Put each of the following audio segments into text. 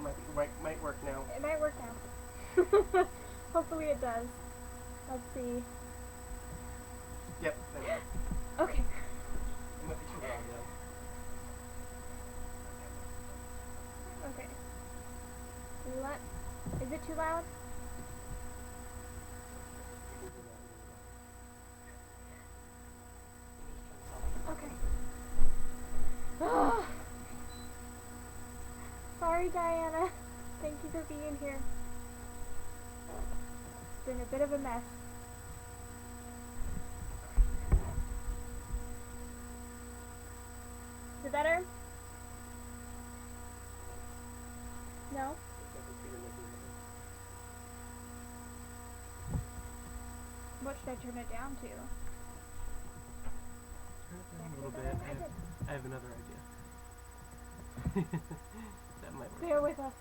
that might work now. It might work now. Hopefully it does. Let's see. Yep. Okay. It might be too loud though. Okay. Is it too loud? Okay. Sorry, Diana. Thank you for being here. It's been a bit of a mess. Is it better? No? What should I turn it down to? Turn it down a little bit. I have another idea. That might work. Bear with us.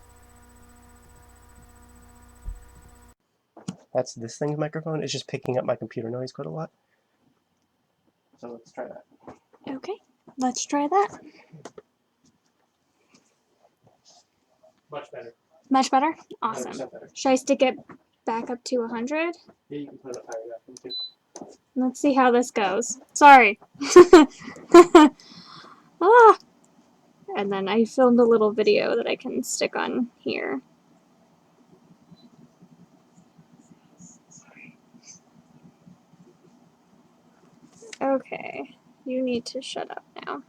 That's this thing's microphone. It's just picking up my computer noise quite a lot. So let's try that. Okay, let's try that. Much better. Much better? Awesome. 100% better. Should I stick it back up to 100? Yeah, you can put it up higher enough too. Let's see how this goes. Sorry. Ah. And then I filmed a little video that I can stick on here. Okay, you need to shut up now.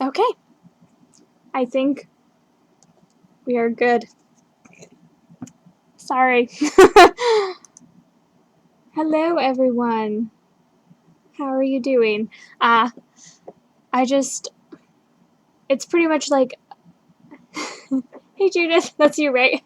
Okay, I think we are good. Sorry. Hello, everyone. How are you doing? It's pretty much like, hey Judith, that's you, right?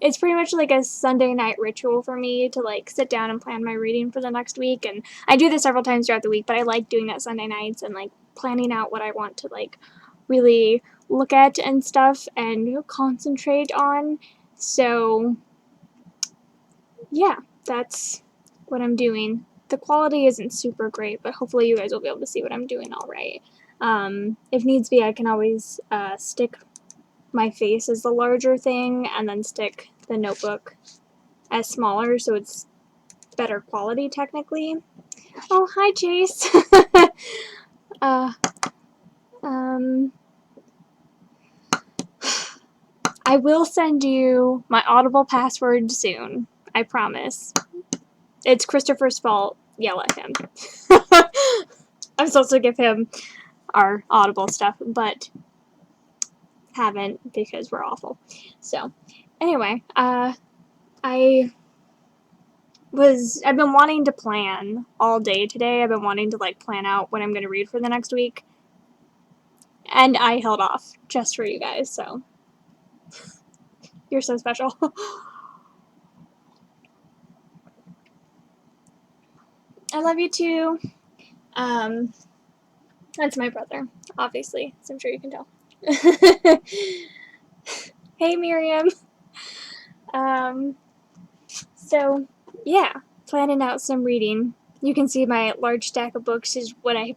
It's pretty much like a Sunday night ritual for me to like sit down and plan my reading for the next week, and I do this several times throughout the week, but I like doing that Sunday nights and like planning out what I want to like really look at and stuff and concentrate on. So yeah, that's what I'm doing. The quality isn't super great, but hopefully you guys will be able to see what I'm doing all right. If needs be, I can always stick my face as the larger thing and then stick the notebook as smaller so it's better quality technically. Oh, hi Chase. I will send you my Audible password soon. I promise. It's Christopher's fault. Yell at him. I'm supposed to give him our Audible stuff, but haven't because we're awful. So, anyway, I've been wanting to plan all day today. I've been wanting to like plan out what I'm going to read for the next week. And I held off just for you guys, so you're so special. I love you too. That's my brother, obviously, so I'm sure you can tell. Hey, Miriam. So, yeah, planning out some reading. You can see my large stack of books is what I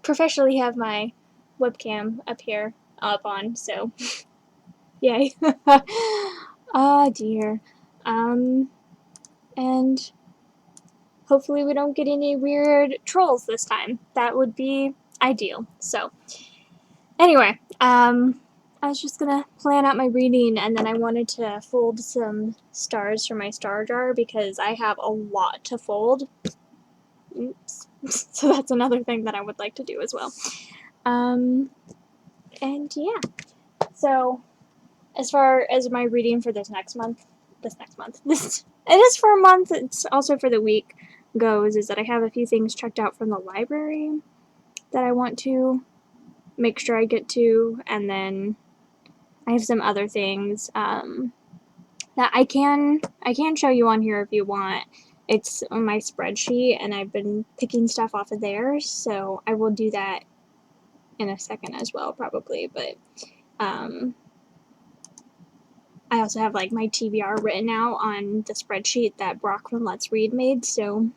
professionally have my webcam up on, so yay. Ah, dear. And hopefully we don't get any weird trolls this time. That would be ideal. So, anyway, I was just gonna plan out my reading, and then I wanted to fold some stars for my star jar because I have a lot to fold. Oops. So that's another thing that I would like to do as well. And yeah, so as far as my reading for this it is for a month, it's also for the week goes, is that I have a few things checked out from the library that I want to make sure I get to, and then I have some other things that I can show you on here if you want. It's on my spreadsheet, and I've been picking stuff off of there, so I will do that in a second as well, probably, but I also have like my TBR written out on the spreadsheet that Brock from Let's Read made, so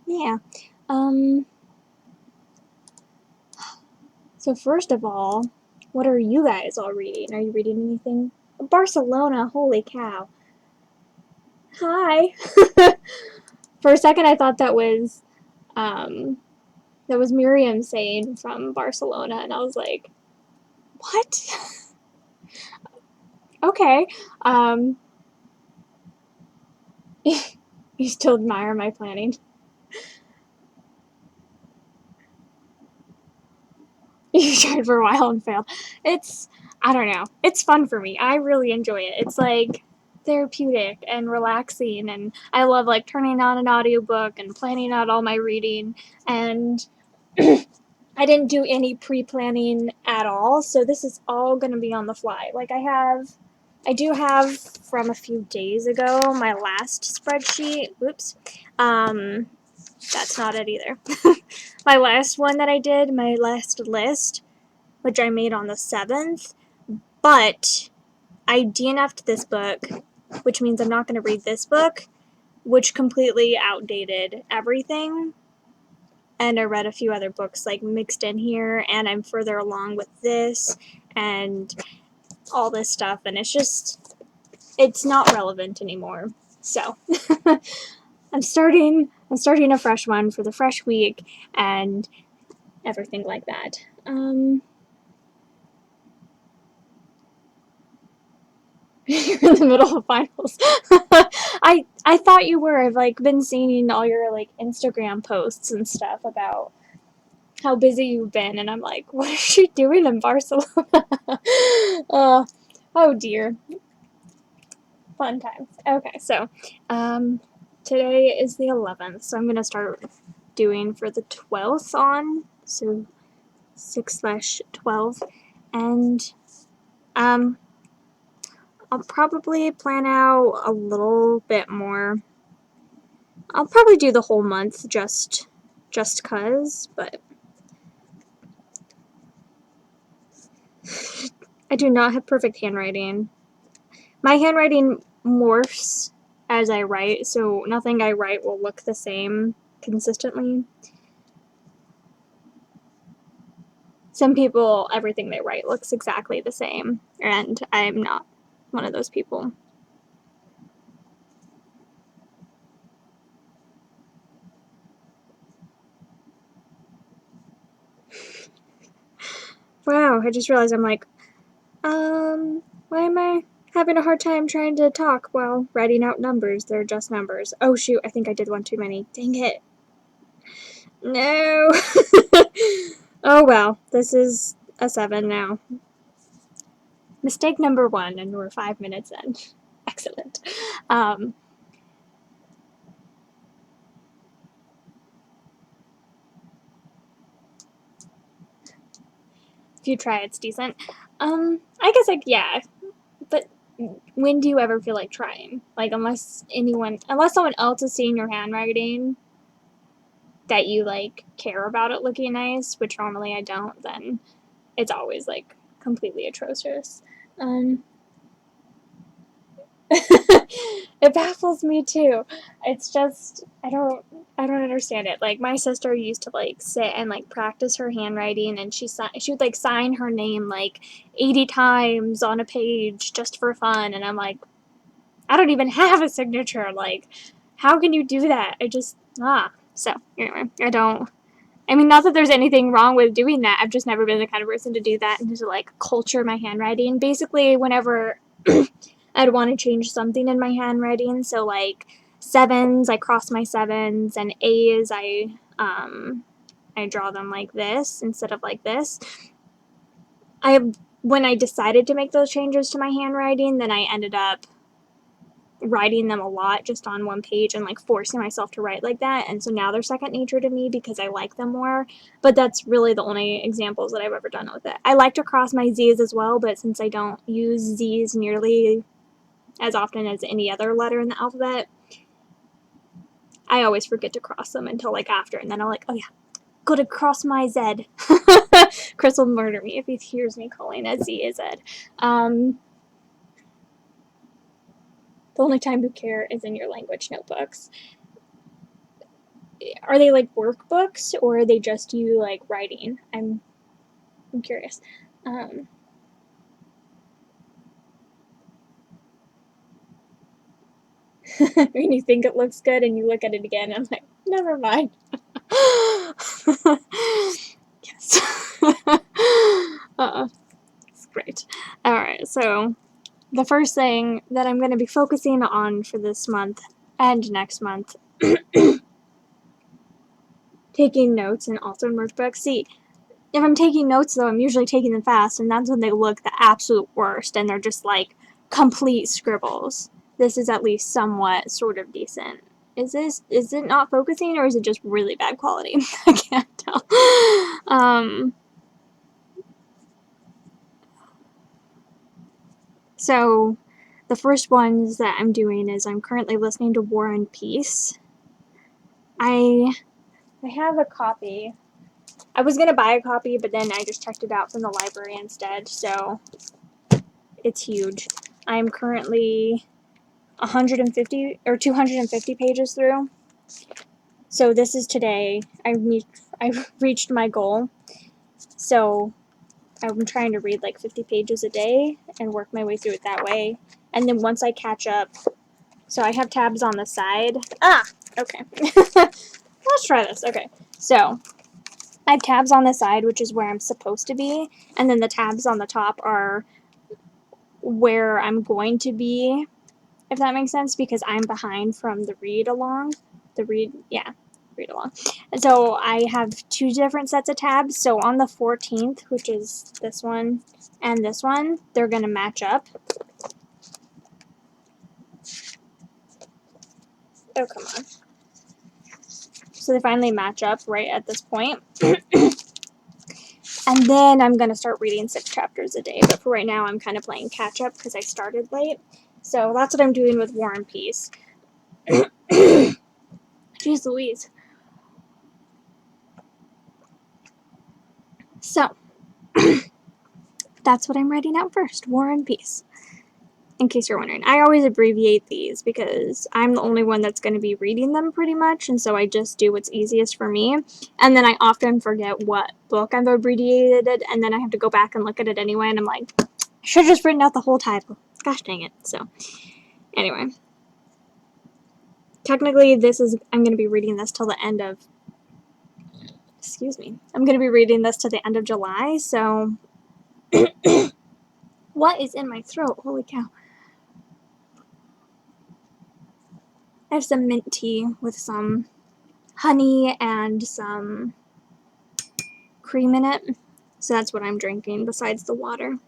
yeah. Um, so first of all, what are you guys all reading? Are you reading anything? Barcelona, holy cow. Hi. For a second I thought um, that was Miriam saying from Barcelona, and I was like, what? Okay. Um, you still admire my planning. You tried for a while and failed. I don't know. It's fun for me. I really enjoy it. It's like therapeutic and relaxing, and I love like turning on an audiobook and planning out all my reading. And I didn't do any pre-planning at all, so this is all going to be on the fly. Like I do have from a few days ago my last spreadsheet. Whoops. That's not it either. My last one that I did, my last list, which I made on the 7th, but I DNF'd this book, which means I'm not going to read this book, which completely outdated everything. And I read a few other books like mixed in here, and I'm further along with this and all this stuff, and it's not relevant anymore. So I'm starting a fresh one for the fresh week and everything like that. You're in the middle of finals. I thought you were. I've like been seeing all your like Instagram posts and stuff about how busy you've been, and I'm like, what is she doing in Barcelona? Oh dear. Fun times. Okay, so today is the 11th, so I'm gonna start doing for the 12th on, so 6/12, and um I'll probably plan out a little bit more. I'll probably do the whole month just cuz, but I do not have perfect handwriting. My handwriting morphs as I write, so nothing I write will look the same consistently. Some people, everything they write looks exactly the same, and I'm not one of those people. Wow, I just realized I'm like, why am I having a hard time trying to talk while writing out numbers? They're just numbers. Oh shoot, I think I did one too many. Dang it. No. Oh well, this is a 7 now. Mistake number 1, and we're 5 minutes in. Excellent. If you try, it's decent. I guess like yeah, but when do you ever feel like trying? Like unless someone else is seeing your handwriting that you like care about it looking nice, which normally I don't, then it's always like completely atrocious. Um, it baffles me too. It's just I don't understand it. Like my sister used to like sit and like practice her handwriting, and she would like sign her name like 80 times on a page just for fun, and I'm like, I don't even have a signature. Like, how can you do that? So anyway, I mean, not that there's anything wrong with doing that. I've just never been the kind of person to do that and to like culture my handwriting. Basically, whenever I'd want to change something in my handwriting, so like sevens, I cross my sevens, and A's, I draw them like this instead of like this. When I decided to make those changes to my handwriting, then I ended up writing them a lot just on one page and like forcing myself to write like that, and so now they're second nature to me because I like them more. But that's really the only examples that I've ever done with it. I like to cross my Z's as well, but since I don't use Z's nearly as often as any other letter in the alphabet, I always forget to cross them until like after, and then I'm like, oh yeah, gotta cross my Z. Chris will murder me if he hears me calling a Z a Z. The only time you care is in your language notebooks. are they like workbooks or are they just you like writing? I'm curious. Um, when you think it looks good and you look at it again, I'm like, never mind. Yes. It's great. Alright, so the first thing that I'm going to be focusing on for this month and next month, taking notes and also in workbooks. See, if I'm taking notes though, I'm usually taking them fast, and that's when they look the absolute worst and they're just like complete scribbles. This is at least somewhat sort of decent. Is it not focusing or is it just really bad quality? I can't tell. So the first ones that I'm doing is I'm currently listening to War and Peace. I have a copy. I was gonna buy a copy, but then I just checked it out from the library instead, so it's huge. I'm currently 150 or 250 pages through. So this is today. I reached my goal. So I'm trying to read like 50 pages a day and work my way through it that way. And then once I catch up, so I have tabs on the side. Okay. Let's try this. Okay. So I have tabs on the side, which is where I'm supposed to be, and then the tabs on the top are where I'm going to be, if that makes sense, because I'm behind from the read along. Read along. And so I have two different sets of tabs. So on the 14th, which is this one and this one, they're going to match up. Oh, come on. So they finally match up right at this point. And then I'm going to start reading 6 chapters a day. But for right now, I'm kind of playing catch up because I started late. So that's what I'm doing with War and Peace. Jeez Louise. So, that's what I'm writing out first, War and Peace. In case you're wondering. I always abbreviate these because I'm the only one that's going to be reading them pretty much, and so I just do what's easiest for me. And then I often forget what book I've abbreviated, and then I have to go back and look at it anyway, and I'm like, I should have just written out the whole title. Gosh dang it. So, anyway. Technically, I'm going to be reading this till the end of, I'm going to be reading this till the end of July, so, what is in my throat? Holy cow. I have some mint tea with some honey and some cream in it. So that's what I'm drinking besides the water.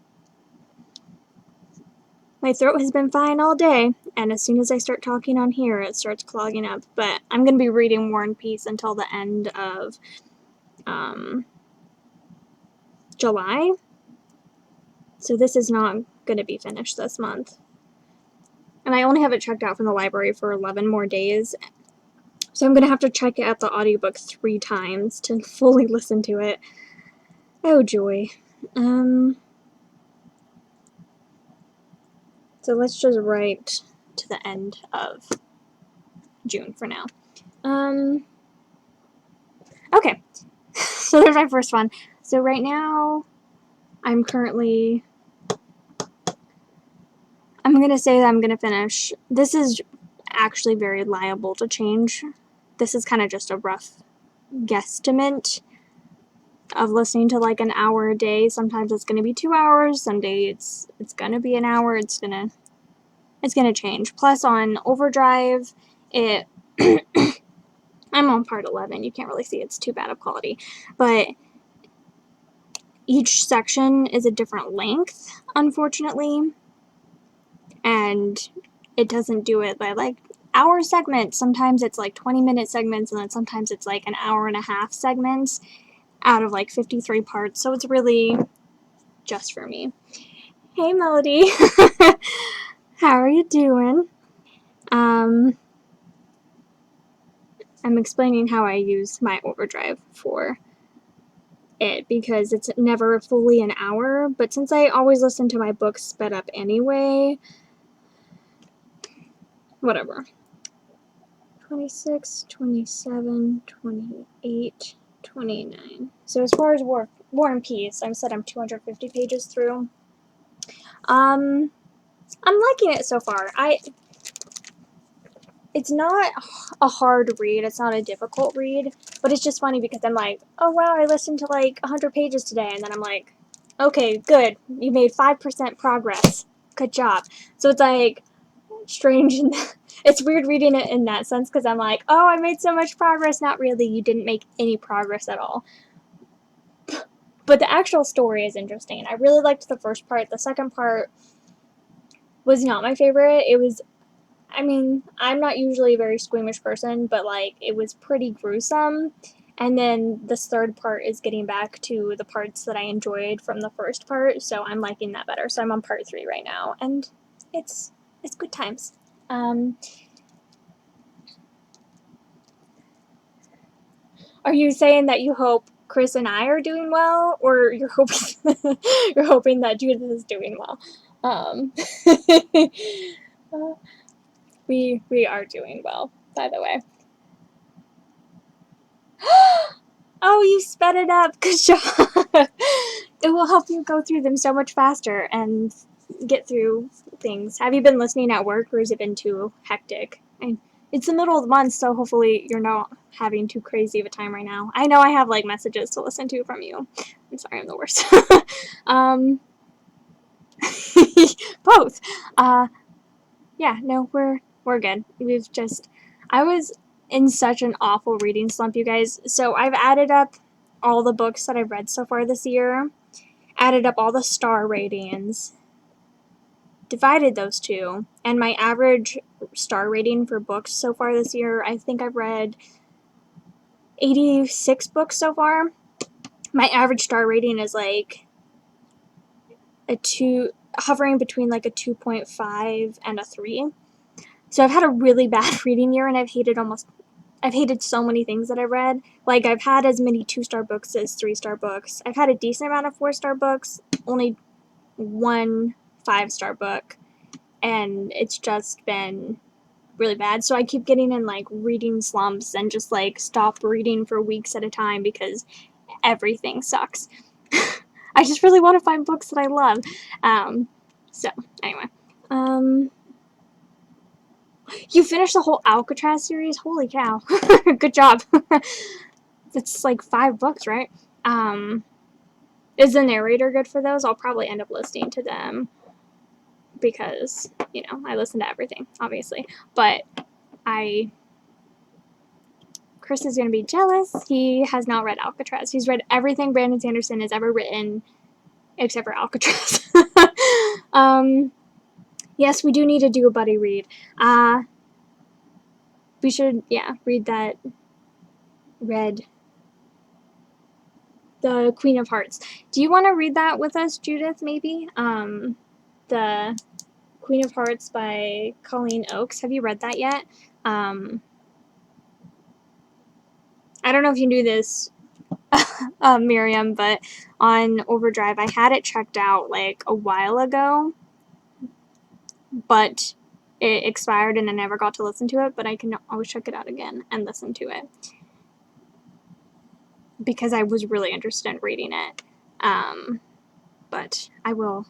My throat has been fine all day, and as soon as I start talking on here, it starts clogging up. But I'm going to be reading War and Peace until the end of July. So this is not going to be finished this month. And I only have it checked out from the library for 11 more days. So I'm going to have to check out the audiobook 3 times to fully listen to it. Oh joy. So let's just write to the end of June for now. Okay. So there's my first one. So right now, I'm going to say that I'm going to finish. This is actually very liable to change. This is kind of just a rough guesstimate of listening to like an hour a day. Sometimes it's going to be 2 hours. Some days it's going to be an hour. It's going to change. Plus on Overdrive, I'm on part 11. You can't really see it's too bad of quality. But each section is a different length, unfortunately. And it doesn't do it by like hour segments. Sometimes it's like 20-minute segments, and then sometimes it's like an hour and a half segments out of like 53 parts. So it's really just for me. Hey, Melody. How are you doing? I'm explaining how I use my Overdrive for it because it's never fully an hour, but since I always listen to my books sped up anyway, whatever. 26, 27, 28, 29. So as far as War and Peace, I'm 250 pages through. I'm liking it so far. It's not a hard read, it's not a difficult read, but it's just funny because I'm like, oh wow, I listened to like 100 pages today, and then I'm like, okay, good, you made 5% progress. Good job. So it's like strange, and it's weird reading it in that sense because I'm like, oh, I made so much progress. Not really, you didn't make any progress at all. But the actual story is interesting. I really liked the first part. The second part was not my favorite. It was, I mean, I'm not usually a very squeamish person, but like it was pretty gruesome. And then this third part is getting back to the parts that I enjoyed from the first part, so I'm liking that better. So I'm on part 3 right now, and it's good times. Are you saying that you hope Chris and I are doing well, or you're hoping that Judith is doing well? Um, we are doing well, by the way. Oh, you sped it up. Good job. It will help you go through them so much faster and get through things. Have you been listening at work, or has it been too hectic? It's the middle of the month, so hopefully you're not having too crazy of a time right now. I know I have like messages to listen to from you. I'm sorry, I'm the worst. Both. Yeah, no, we're good. I was in such an awful reading slump, you guys. So I've added up all the books that I've read so far this year, added up all the star ratings, divided those two, and my average star rating for books so far this year, I think I've read 86 books so far. My average star rating is like a 2, hovering between like a 2.5 and a 3. So I've had a really bad reading year, and I've hated so many things that I've read. Like, I've had as many 2-star books as 3-star books. I've had a decent amount of 4-star books, only one 5-star book, and it's just been really bad. So I keep getting in like reading slumps and just like stop reading for weeks at a time because everything sucks. I just really want to find books that I love. So anyway, you finished the whole Alcatraz series? Holy cow. Good job. It's like 5 books, right? Is the narrator good for those? I'll probably end up listening to them because, you know, I listen to everything, obviously. But Chris is going to be jealous. He has not read Alcatraz. He's read everything Brandon Sanderson has ever written except for Alcatraz. Yes, we do need to do a buddy read. We should, yeah, read the Queen of Hearts. Do you want to read that with us, Judith, maybe? The Queen of Hearts by Colleen Oakes. Have you read that yet? I don't know if you knew this, Miriam, but on Overdrive, I had it checked out like a while ago, but it expired and I never got to listen to it, but I can always check it out again and listen to it because I was really interested in reading it. But I will.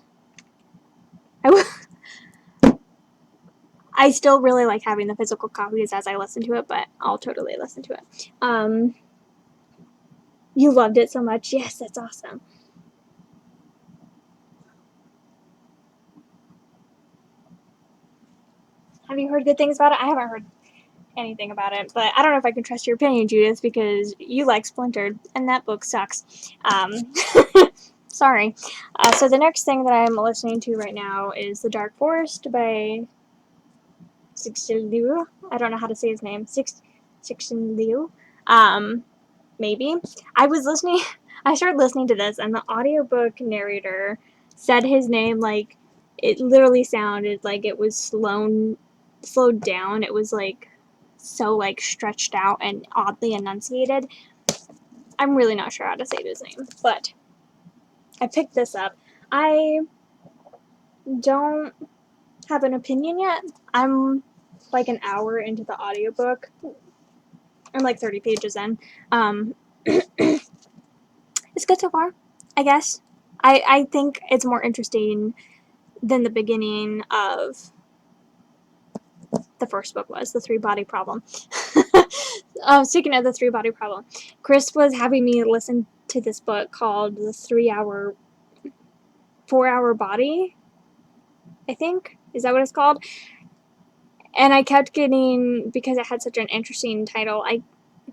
I still really like having the physical copies as I listen to it, but I'll totally listen to it. You loved it so much. Yes, that's awesome. Have you heard good things about it? I haven't heard anything about it, but I don't know if I can trust your opinion, Judith, because you like Splintered, and that book sucks. Sorry. So the next thing that I'm listening to right now is The Dark Forest by Cixin Liu. I don't know how to say his name. Cixin Liu. Maybe. I started listening to this, and the audiobook narrator said his name like it literally sounded like it was slowed down. It was like so like stretched out and oddly enunciated. I'm really not sure how to say his name, but I picked this up. I don't have an opinion yet. I'm like an hour into the audiobook. I'm like 30 pages in. It's good so far, I guess. I think it's more interesting than the beginning of the first book was, The Three-Body Problem. Speaking of the Three-Body Problem, Chris was having me listen to this book called The 4-Hour Body, I think. Is that what it's called? And I kept getting, because it had such an interesting title, I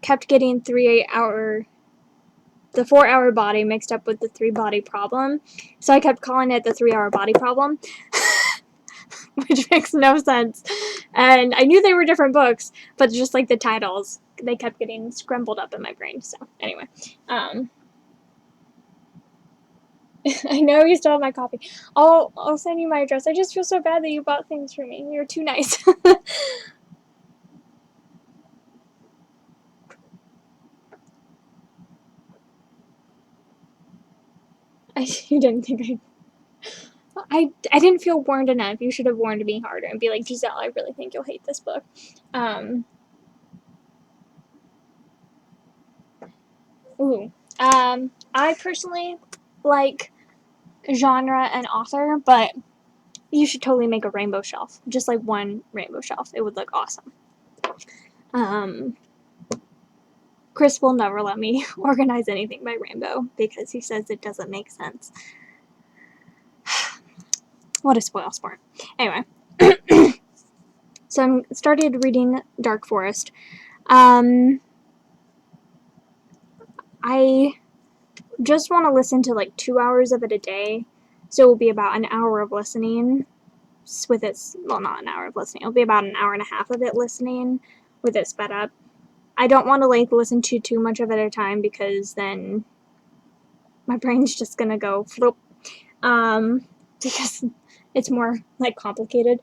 kept getting the 4-Hour Body mixed up with the Three-Body Problem. So I kept calling it the 3-Hour Body Problem, which makes no sense. And I knew they were different books, but just like the titles, they kept getting scrambled up in my brain. So anyway, I know you still have my copy. I'll send you my address. I just feel so bad that you bought things for me. You're too nice. You didn't think I didn't feel warned enough. You should have warned me harder and be like, Giselle, I really think you'll hate this book. I personally like genre and author, but you should totally make a rainbow shelf. Just like one rainbow shelf. It would look awesome. Chris will never let me organize anything by rainbow because he says it doesn't make sense. What a spoil sport. Anyway. So I started reading Dark Forest. I just want to listen to like 2 hours of it a day. So it will be about an hour of listening with it. Well, not an hour of listening. It'll be about an hour and a half of it listening with it sped up. I don't want to like listen to too much of it at a time because then my brain's just gonna go flip. Because it's more like complicated.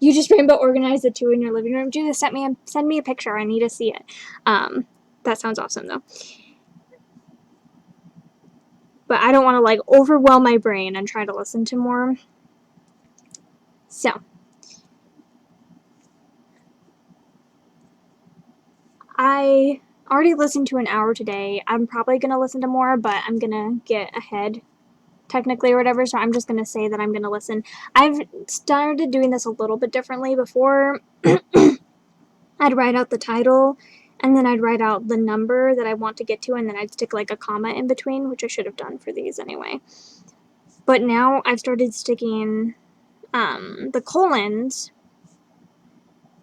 You just rainbow organize the two in your living room. Judith, send me a picture. I need to see it. That sounds awesome though. But I don't want to like overwhelm my brain and try to listen to more. So I already listened to an hour today. I'm probably gonna listen to more, but I'm gonna get ahead technically or whatever, so I'm just gonna say that I'm gonna listen. I've started doing this a little bit differently. Before I'd write out the title and then I'd write out the number that I want to get to, and then I'd stick like a comma in between, which I should have done for these anyway. But now I've started sticking the colons,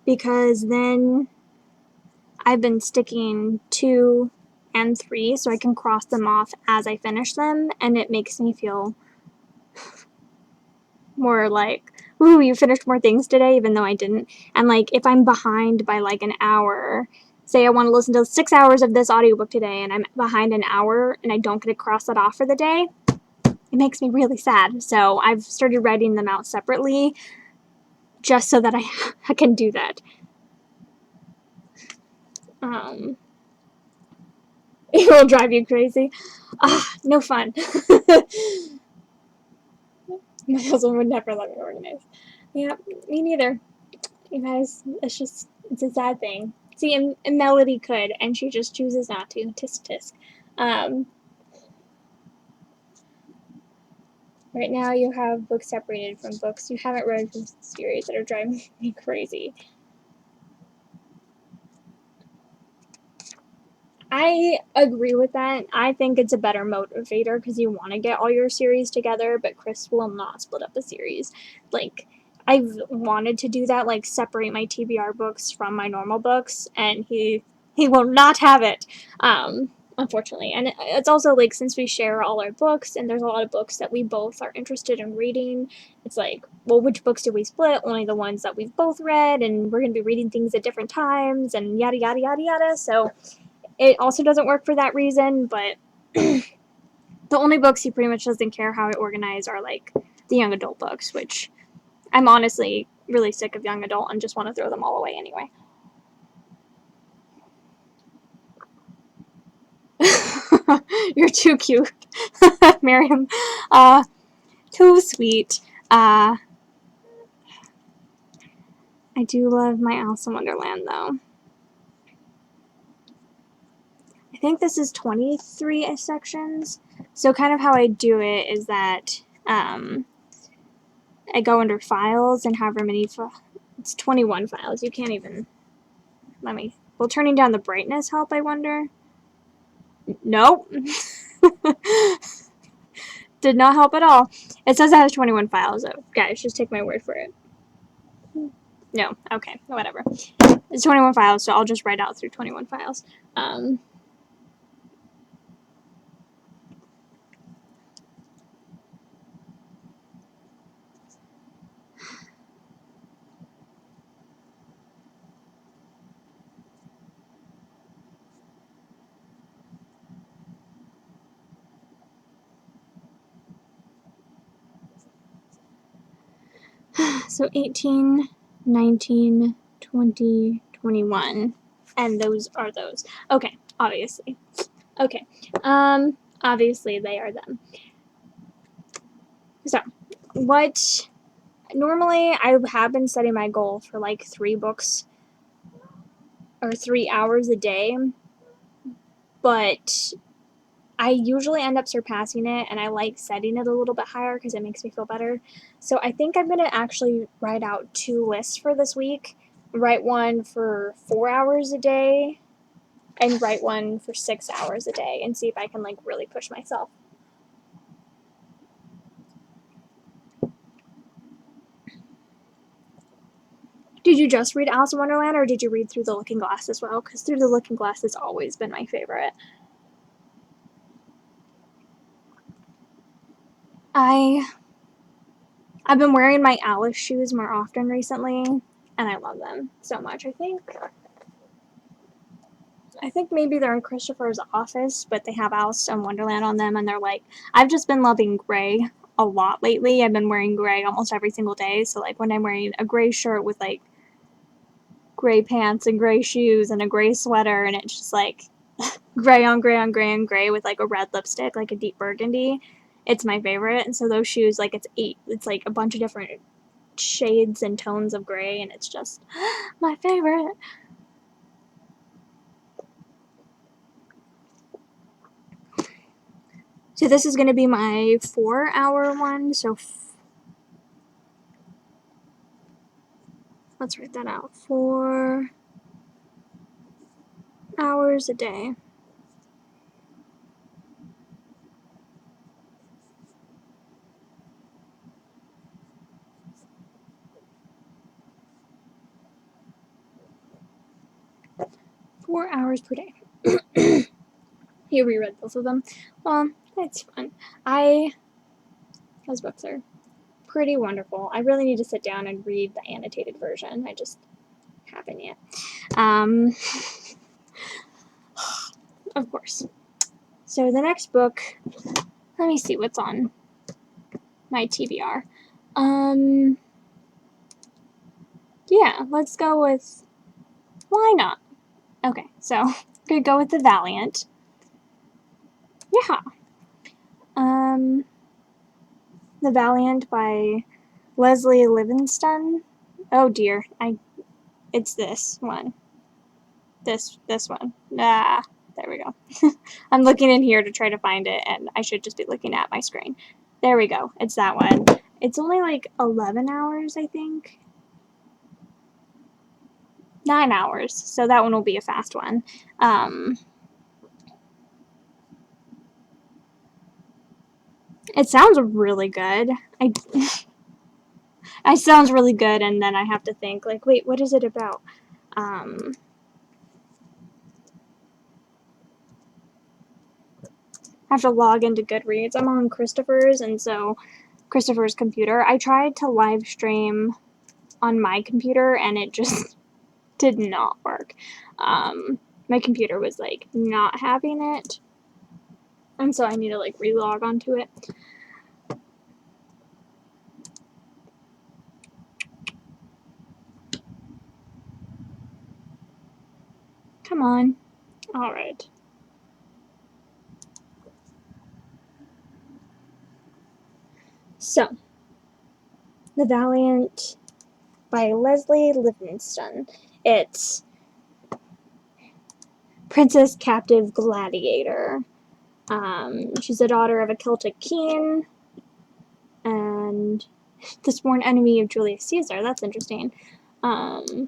because then I've been sticking 2 and 3 so I can cross them off as I finish them, and it makes me feel more like, ooh, you finished more things today, even though I didn't. And like if I'm behind by like an hour, say I want to listen to 6 hours of this audiobook today and I'm behind an hour and I don't get to cross that off for the day, it makes me really sad. So I've started writing them out separately just so that I can do that. It will drive you crazy. No fun. My husband would never let me organize. Yeah, me neither. You guys, it's a sad thing. See, and Melody could, and she just chooses not to. Tisk tisk. Right now you have books separated from books you haven't read from series that are driving me crazy. I agree with that. I think it's a better motivator because you want to get all your series together, but Chris will not split up a series. Like, I've wanted to do that, like separate my TBR books from my normal books, and he will not have it, unfortunately. And it's also like, since we share all our books and there's a lot of books that we both are interested in reading, it's like, well, which books do we split? Only the ones that we've both read, and we're going to be reading things at different times, and yada yada yada yada. So it also doesn't work for that reason, but the only books he pretty much doesn't care how I organize are like the young adult books, which I'm honestly really sick of young adult and just want to throw them all away anyway. You're too cute, Miriam. Too sweet. I do love my Alice in Wonderland, though. I think this is 23 sections. So kind of how I do it is that I go under files and however many, it's 21 files. You can't even, will turning down the brightness help, I wonder? Nope. Did not help at all. It says it has 21 files, so guys, just take my word for it. No, okay, whatever. It's 21 files, so I'll just write out through 21 files. So 18, 19, 20, 21. And those are those. Okay, obviously. Okay. Obviously they are them. So, what normally I have been setting my goal for like 3 books or 3 hours a day, but I usually end up surpassing it, and I like setting it a little bit higher because it makes me feel better. So I think I'm going to actually write out 2 lists for this week. Write one for 4 hours a day, and write one for 6 hours a day, and see if I can like really push myself. Did you just read Alice in Wonderland, or did you read Through the Looking Glass as well? Because Through the Looking Glass has always been my favorite. I've been wearing my Alice shoes more often recently, and I love them so much. I think maybe they're in Christopher's office, but they have Alice in Wonderland on them, and they're like, I've just been loving gray a lot lately. I've been wearing gray almost every single day, so like when I'm wearing a gray shirt with like gray pants and gray shoes and a gray sweater, and it's just like gray on gray on gray on gray with like a red lipstick, like a deep burgundy. It's my favorite. And so those shoes, like it's like a bunch of different shades and tones of gray, and it's just my favorite. So this is going to be my 4-hour one. So let's write that out. 4 hours a day. Four hours per day. You reread both of them. Well, that's fun. Those books are pretty wonderful. I really need to sit down and read the annotated version. I just haven't yet. Of course. So the next book, let me see what's on my TBR. Yeah, let's go with, why not? Okay, so I'm gonna go with The Valiant. Yeah. The Valiant by Leslie Livingston. Oh dear, it's this one. This one. Ah, there we go. I'm looking in here to try to find it, and I should just be looking at my screen. There we go. It's that one. It's only like 11 hours, I think. 9 hours, so that one will be a fast one. It sounds really good. It sounds really good, and then I have to think, like, wait, what is it about? I have to log into Goodreads. I'm on Christopher's, and so Christopher's computer. I tried to live stream on my computer, and it just did not work. My computer was, like, not having it, and so I need to, like, relog onto it. Come on. All right. So, The Valiant by Leslie Livingston. It's Princess Captive Gladiator. She's the daughter of a Celtic king and the sworn enemy of Julius Caesar. That's interesting. When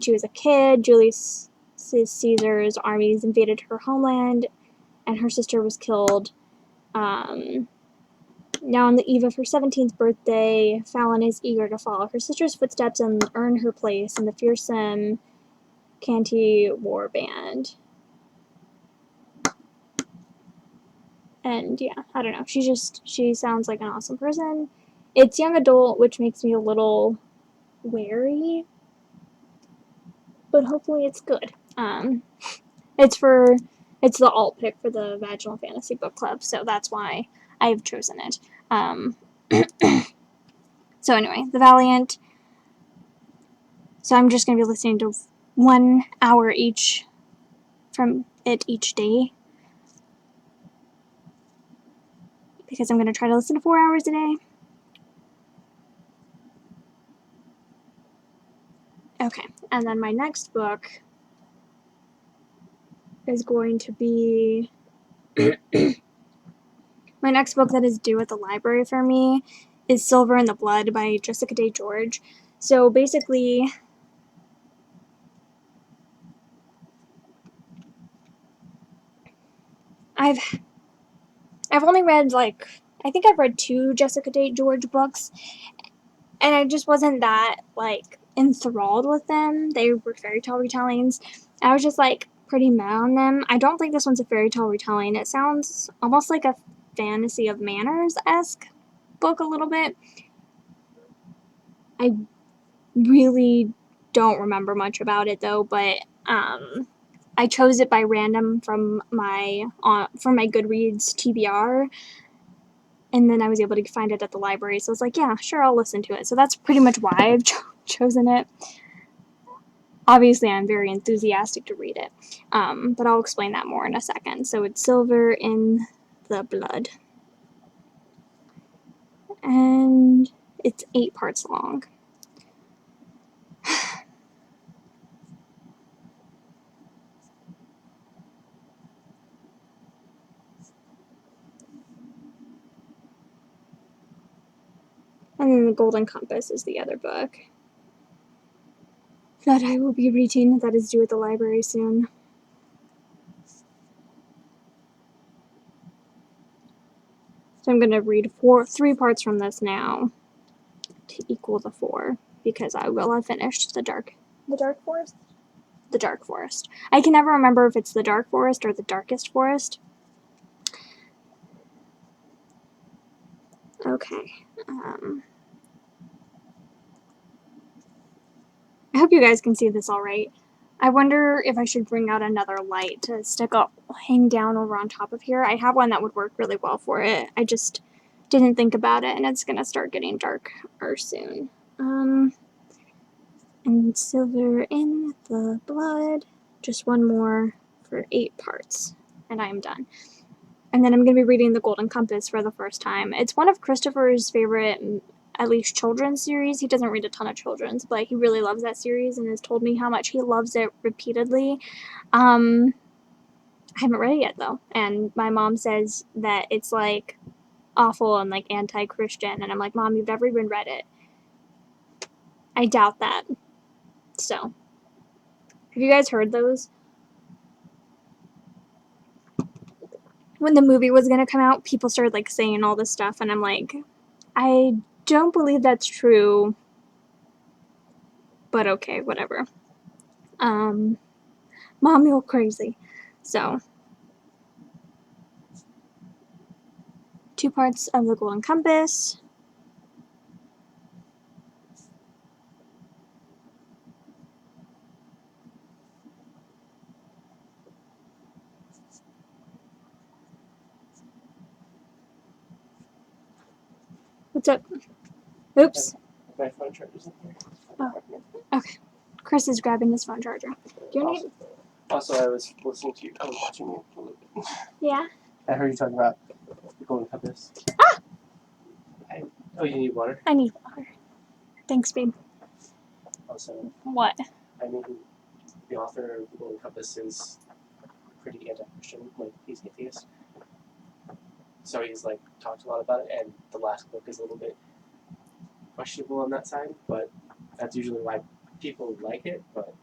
she was a kid, Julius Caesar's armies invaded her homeland, and her sister was killed. Now on the eve of her 17th birthday, Fallon is eager to follow her sister's footsteps and earn her place in the fearsome Canty war band. And yeah, I don't know. She sounds like an awesome person. It's young adult, which makes me a little wary, but hopefully it's good. It's the alt pick for the Vaginal Fantasy Book Club, so that's why I've chosen it. So anyway, The Valiant. So I'm just going to be listening to 1 hour each from it each day, because I'm going to try to listen to 4 hours a day. Okay, and then my next book is going to be my next book that is due at the library for me is Silver in the Blood by Jessica Day George. So basically, I've only read I think I've read 2 Jessica Day George books, and I just wasn't that enthralled with them. They were fairy tale retellings. I was just pretty meh on them. I don't think this one's a fairy tale retelling. It sounds almost like a Fantasy of Manners-esque book a little bit. I really don't remember much about it though, but I chose it by random from my Goodreads TBR, and then I was able to find it at the library, so I was like, yeah, sure, I'll listen to it. So that's pretty much why I've chosen it. Obviously, I'm very enthusiastic to read it, but I'll explain that more in a second. So it's Silver in the Blood, and it's 8 parts long. And then The Golden Compass is the other book that I will be reading that is due at the library soon. So I'm going to read 3 parts from this now to equal the 4, because I will have finished the Dark Forest? The Dark Forest. I can never remember if it's the Dark Forest or the Darkest Forest. Okay. I hope you guys can see this all right. I wonder if I should bring out another light to hang down over on top of here. I have one that would work really well for it. I just didn't think about it, and it's going to start getting darker soon. And Silver in the Blood. Just 1 more for 8 parts, and I'm done. And then I'm going to be reading The Golden Compass for the first time. It's one of Christopher's favorite, at least children's series. He doesn't read a ton of children's, but he really loves that series and has told me how much he loves it repeatedly. I haven't read it yet, though, and my mom says that it's awful and anti-Christian, and I'm like, Mom, you've never even read it. I doubt that. So, have you guys heard those? When the movie was gonna come out, people started saying all this stuff, and I'm like, I don't believe that's true, but okay, whatever. Mom, you're crazy. So, 2 parts of The Golden Compass. What's up? Oops. My phone charger's in here. Oh, okay. Chris is grabbing his phone charger. Do you need? Also, I was listening to you. I was watching you a little bit. Yeah. I heard you talking about The Golden Compass. Ah! Oh, you need water? I need water. Thanks, babe. Also, What? I mean, the author of The Golden Compass is pretty anti-Christian, like he's atheist. So he's like talked a lot about it, and the last book is a little bit questionable on that side, but that's usually why people like it. But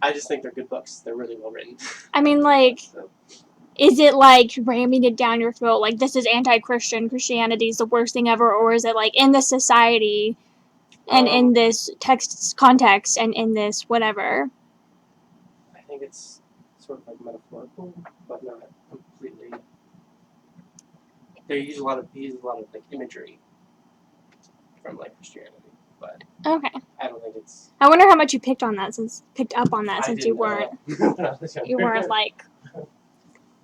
I just think they're good books. They're really well written. I mean, like, So, is it like ramming it down your throat, like this is anti-Christian, Christianity is the worst thing ever, or is it like in this society and in this text context and in this whatever? I think it's sort of like metaphorical, but not completely. He uses a lot of like imagery from like Christianity, but Okay. I don't think it's. I wonder how much you picked up on that since you weren't when I was younger. you weren't like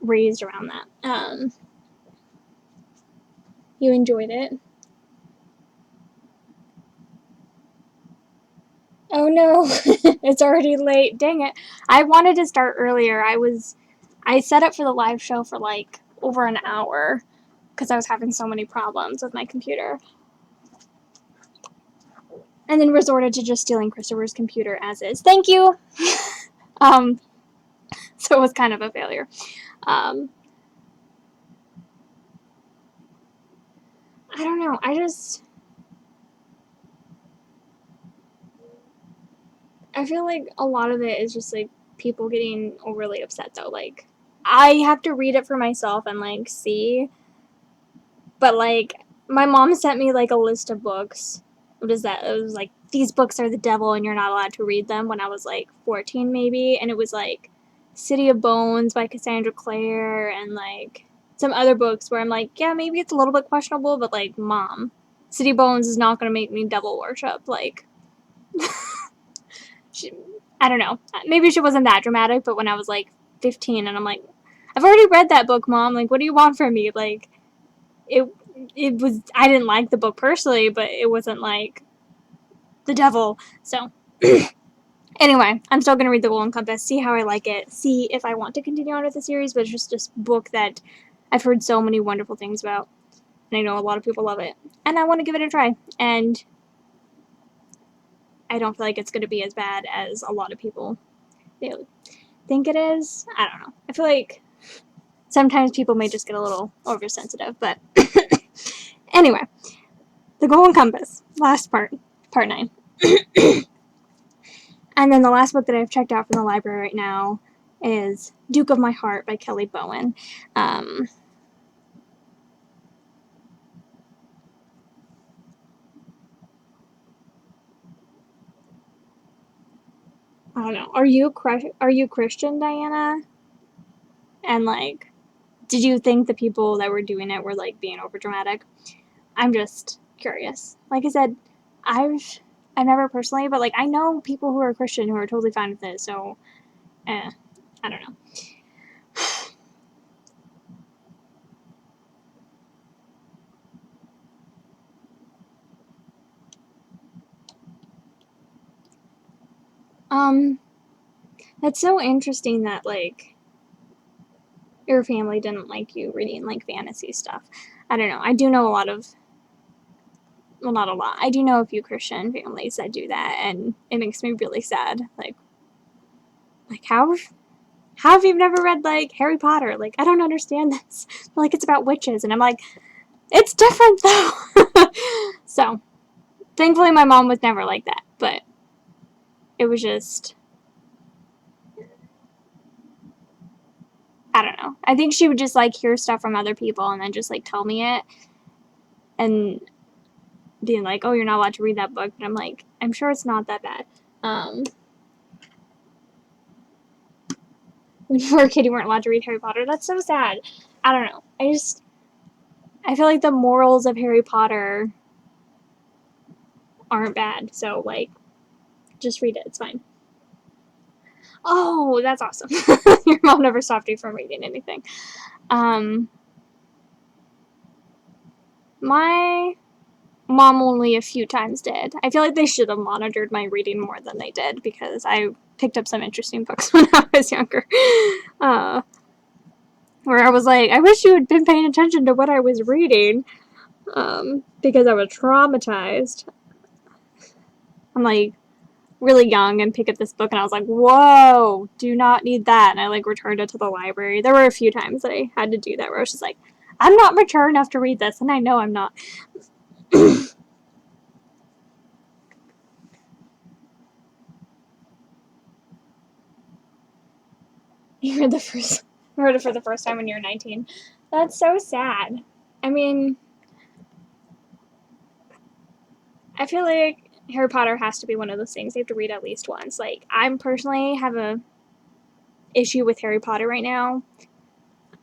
raised around that. You enjoyed it? Oh no, it's already late. Dang it. I wanted to start earlier. I set up for the live show for like over an hour because I was having so many problems with my computer. And then resorted to just stealing Christopher's computer as is. Thank you! So it was kind of a failure. I don't know. I feel like a lot of it is just like people getting overly upset though. Like, I have to read it for myself and like see. But like, my mom sent me like a list of books. What is that? It was like, these books are the devil and you're not allowed to read them when I was like 14 maybe. And it was like City of Bones by Cassandra Clare and like some other books where I'm like, yeah, maybe it's a little bit questionable, but like, Mom, City of Bones is not going to make me devil worship. Like, I don't know. Maybe she wasn't that dramatic, but when I was like 15 and I'm like, I've already read that book, Mom. Like, what do you want from me? Like, it was, I didn't like the book personally, but it wasn't like the devil. So anyway, I'm still going to read The Golden Compass, see how I like it, see if I want to continue on with the series, but it's just this book that I've heard so many wonderful things about, and I know a lot of people love it, and I want to give it a try, and I don't feel like it's going to be as bad as a lot of people think it is. I don't know. I feel like sometimes people may just get a little oversensitive, but anyway, The Golden Compass, last part 9. And then the last book that I've checked out from the library right now is Duke of My Heart by Kelly Bowen. I don't know. Are you Christian, Diana? And like, did you think the people that were doing it were like being overdramatic? I'm just curious. Like I said, I've never personally, but like I know people who are Christian who are totally fine with it. So, I don't know. That's so interesting that like your family didn't like you reading like fantasy stuff. I don't know. I do know a lot of, well, not a lot. I do know a few Christian families that do that, and it makes me really sad. Like how have you never read like Harry Potter? Like, I don't understand this. Like, it's about witches, and I'm like, it's different though. So, thankfully, my mom was never like that, but it was just, I don't know. I think she would just like hear stuff from other people and then just like tell me it, and being like, oh, you're not allowed to read that book. But I'm like, I'm sure it's not that bad. When you were a kid, you weren't allowed to read Harry Potter. That's so sad. I don't know. I feel like the morals of Harry Potter aren't bad. So, like, just read it. It's fine. Oh, that's awesome. Your mom never stopped you from reading anything. My mom only a few times did. I feel like they should have monitored my reading more than they did because I picked up some interesting books when I was younger. Where I was like, I wish you had been paying attention to what I was reading, because I was traumatized. I'm like really young and pick up this book and I was like, whoa, do not need that. And I like returned it to the library. There were a few times that I had to do that where I was just like, I'm not mature enough to read this, and I know I'm not. You heard it for the first time when you were 19. That's so sad. I mean, I feel like Harry Potter has to be one of those things you have to read at least once. Like, I'm personally have a issue with Harry Potter right now.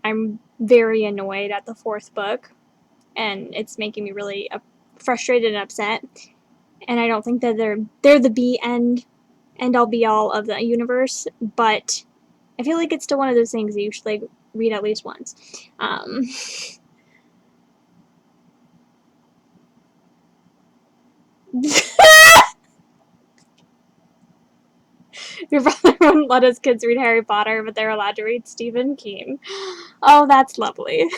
I'm very annoyed at the fourth book, and it's making me really frustrated and upset. And I don't think that they're the end all be all of the universe, but I feel like it's still one of those things that you should like read at least once. Your brother wouldn't let his kids read Harry Potter, but they're allowed to read Stephen King. Oh, that's lovely.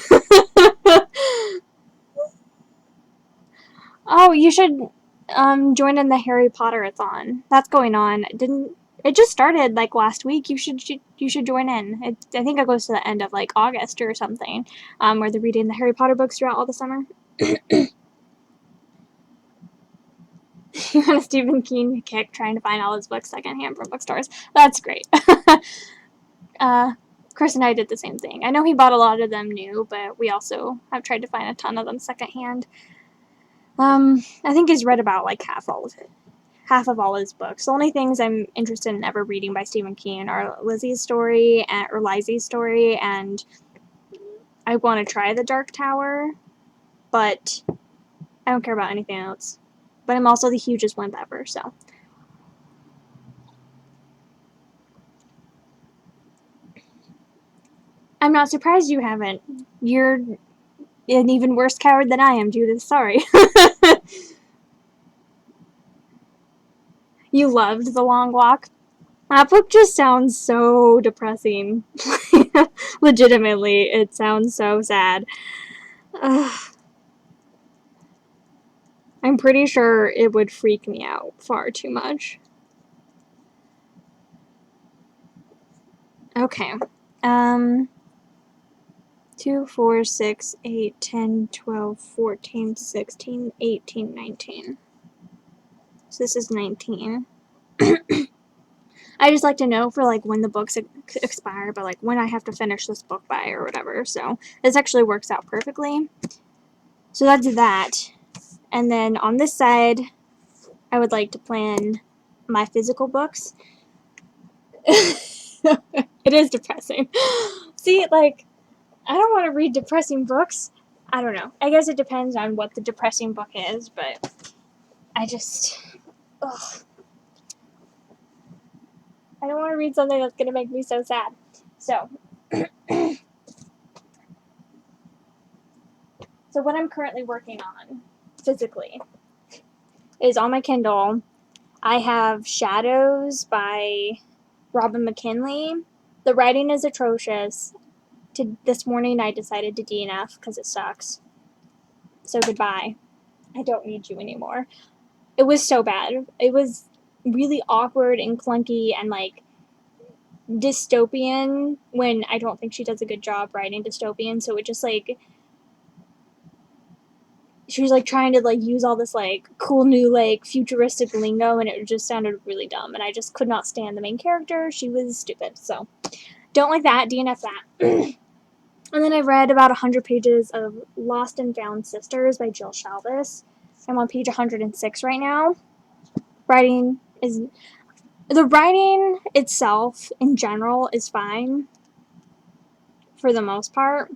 Oh, you should join in the Harry Potter-a-thon. That's going on. It just started like last week. You should join in. I think it goes to the end of like August or something, where they're reading the Harry Potter books throughout all the summer. You want a Stephen King kick trying to find all his books secondhand from bookstores. That's great. Chris and I did the same thing. I know he bought a lot of them new, but we also have tried to find a ton of them secondhand. I think he's read about like half of all his books. The only things I'm interested in ever reading by Stephen King are Lizzie's story or Lizzie's story, and I want to try The Dark Tower, but I don't care about anything else. But I'm also the hugest wimp ever, so. I'm not surprised you haven't. You're an even worse coward than I am, Judith. Sorry. You loved The Long Walk. That book just sounds so depressing. Legitimately, it sounds so sad. Ugh. I'm pretty sure it would freak me out far too much. Okay. 2, 4, 6, 8, 10, 12, 14, 16, 18, 19. So this is 19. I just like to know for like when the books expire, but like when I have to finish this book by or whatever. So this actually works out perfectly. So that's that. And then on this side, I would like to plan my physical books. It is depressing. See, like, I don't want to read depressing books. I don't know. I guess it depends on what the depressing book is, but I just. Ugh. I don't want to read something that's going to make me so sad. So. So, what I'm currently working on, physically, is on my Kindle. I have Shadows by Robin McKinley. The writing is atrocious. This morning I decided to DNF because it sucks. So goodbye. I don't need you anymore. It was so bad. It was really awkward and clunky and like dystopian when I don't think she does a good job writing dystopian. So it just like she was like trying to like use all this like cool new like futuristic lingo and it just sounded really dumb and I just could not stand the main character. She was stupid. So don't like that. DNF that. And then I read about 100 pages of Lost and Found Sisters by Jill Shalvis. I'm on page 106 right now. The writing itself in general is fine for the most part,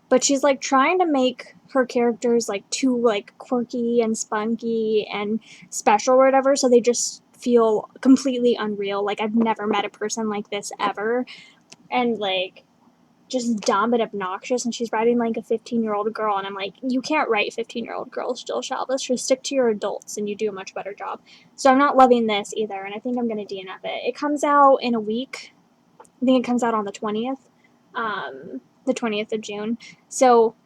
but she's like trying to make her characters like too like quirky and spunky and special or whatever, so they just feel completely unreal. Like I've never met a person like this ever, and like just dumb and obnoxious, and she's writing like a 15-year-old girl, and I'm like, you can't write 15-year-old girls, Jill Shalvis. Just stick to your adults and you do a much better job. So I'm not loving this either, and I think I'm going to DNF it. It comes out in a week. I think it comes out on the 20th of June. So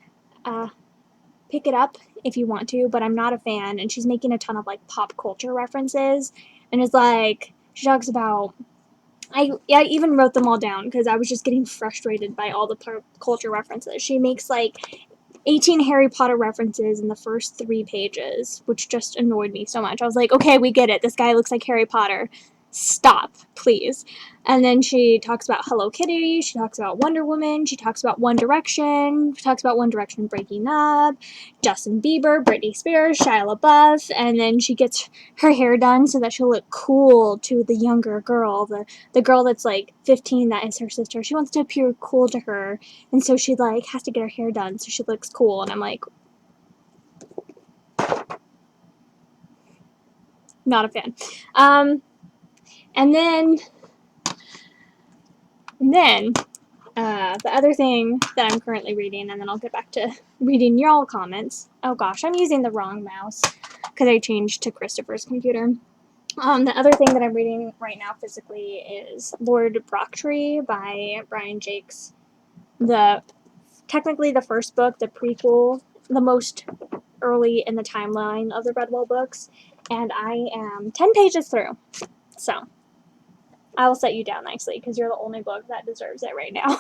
pick it up if you want to, but I'm not a fan. And she's making a ton of like pop culture references, and it's like she talks about. I even wrote them all down because I was just getting frustrated by all the pop culture references. She makes like 18 Harry Potter references in the first 3 pages, which just annoyed me so much. I was like, okay, we get it. This guy looks like Harry Potter. Stop, please. And then she talks about Hello Kitty. She talks about Wonder Woman. She talks about One Direction. She talks about One Direction breaking up. Justin Bieber, Britney Spears, Shia LaBeouf. And then she gets her hair done so that she'll look cool to the younger girl, the girl that's like 15 that is her sister. She wants to appear cool to her, and so she like has to get her hair done so she looks cool. And I'm like, not a fan. And then the other thing that I'm currently reading, and then I'll get back to reading y'all comments. Oh gosh, I'm using the wrong mouse because I changed to Christopher's computer. The other thing that I'm reading right now physically is Lord Brocktree by Brian Jakes. Technically the first book, the prequel, the most early in the timeline of the Redwall books, and I am 10 pages through. So I will set you down nicely because you're the only book that deserves it right now.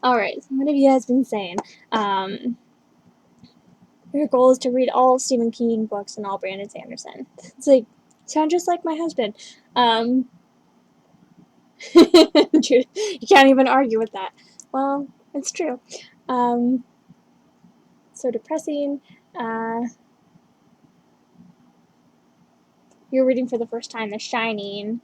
Alright, so what have you guys been saying? Your goal is to read all Stephen King books and all Brandon Sanderson. It's like, sound just like my husband. You can't even argue with that. Well, it's true. So depressing. You're reading for the first time The Shining.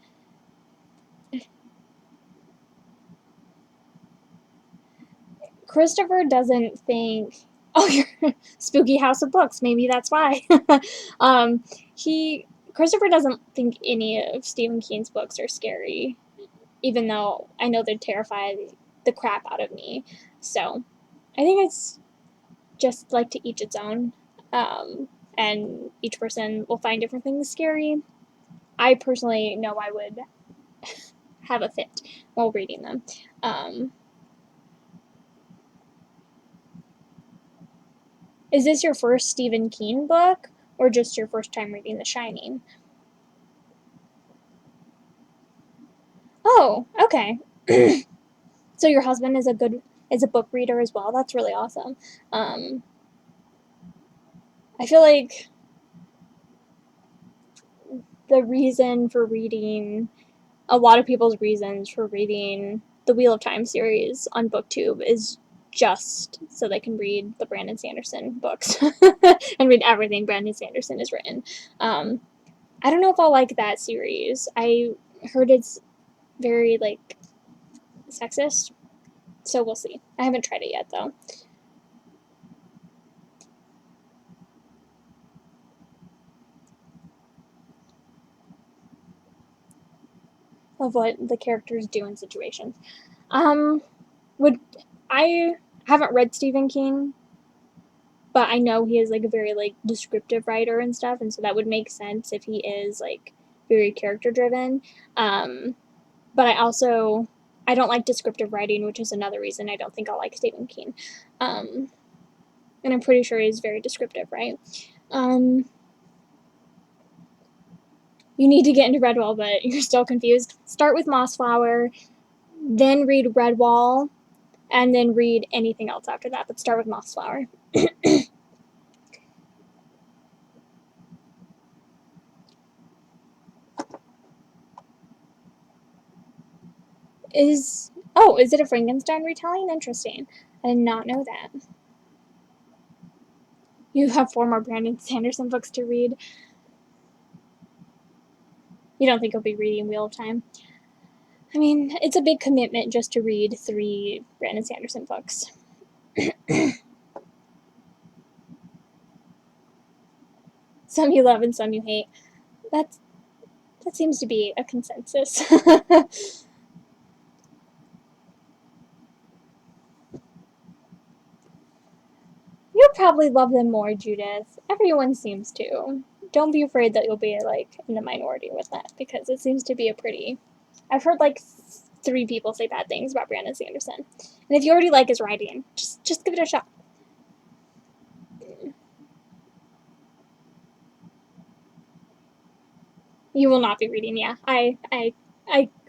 Christopher doesn't think, oh, you're spooky house of books. Maybe that's why. Christopher doesn't think any of Stephen King's books are scary, even though I know they terrify the crap out of me. So I think it's just like to each its own. And each person will find different things scary. I personally know I would have a fit while reading them. Is this your first Stephen King book, or just your first time reading The Shining? Oh, okay. So your husband is a book reader as well. That's really awesome. I feel like the reason for reading, a lot of people's reasons for reading the Wheel of Time series on BookTube is just so they can read the Brandon Sanderson books and read everything Brandon Sanderson has written. I don't know if I'll like that series. I heard it's very like sexist, so we'll see. I haven't tried it yet though. Of what the characters do in situations. I haven't read Stephen King, but I know he is like a very like descriptive writer and stuff, and so that would make sense if he is like very character driven. But I don't like descriptive writing, which is another reason I don't think I'll like Stephen King. And I'm pretty sure he's very descriptive, right? You need to get into Redwall, but you're still confused. Start with Mossflower, then read Redwall, and then read anything else after that, but start with Mossflower. Is it a Frankenstein retelling? Interesting. I did not know that. You have 4 more Brandon Sanderson books to read. You don't think you'll be reading Wheel of Time? I mean, it's a big commitment just to read 3 Brandon Sanderson books. Some you love and some you hate. That seems to be a consensus. You'll probably love them more, Judith. Everyone seems to. Don't be afraid that you'll be like in the minority with that, because it seems to be a pretty. I've heard like 3 people say bad things about Brandon Sanderson, and if you already like his writing, just give it a shot. You will not be reading. Yeah, I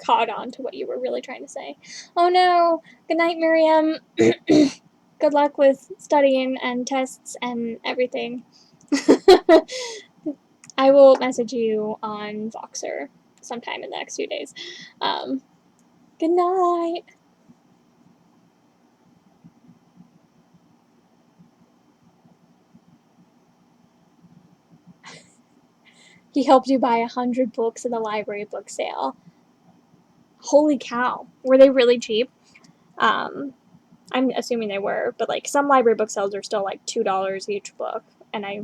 caught on to what you were really trying to say. Oh no. Good night, Miriam. Good luck with studying and tests and everything. I will message you on Voxer sometime in the next few days. Good night. He helped you buy 100 books at the library book sale. Holy cow. Were they really cheap? I'm assuming they were, but like some library book sales are still like $2 each book, and I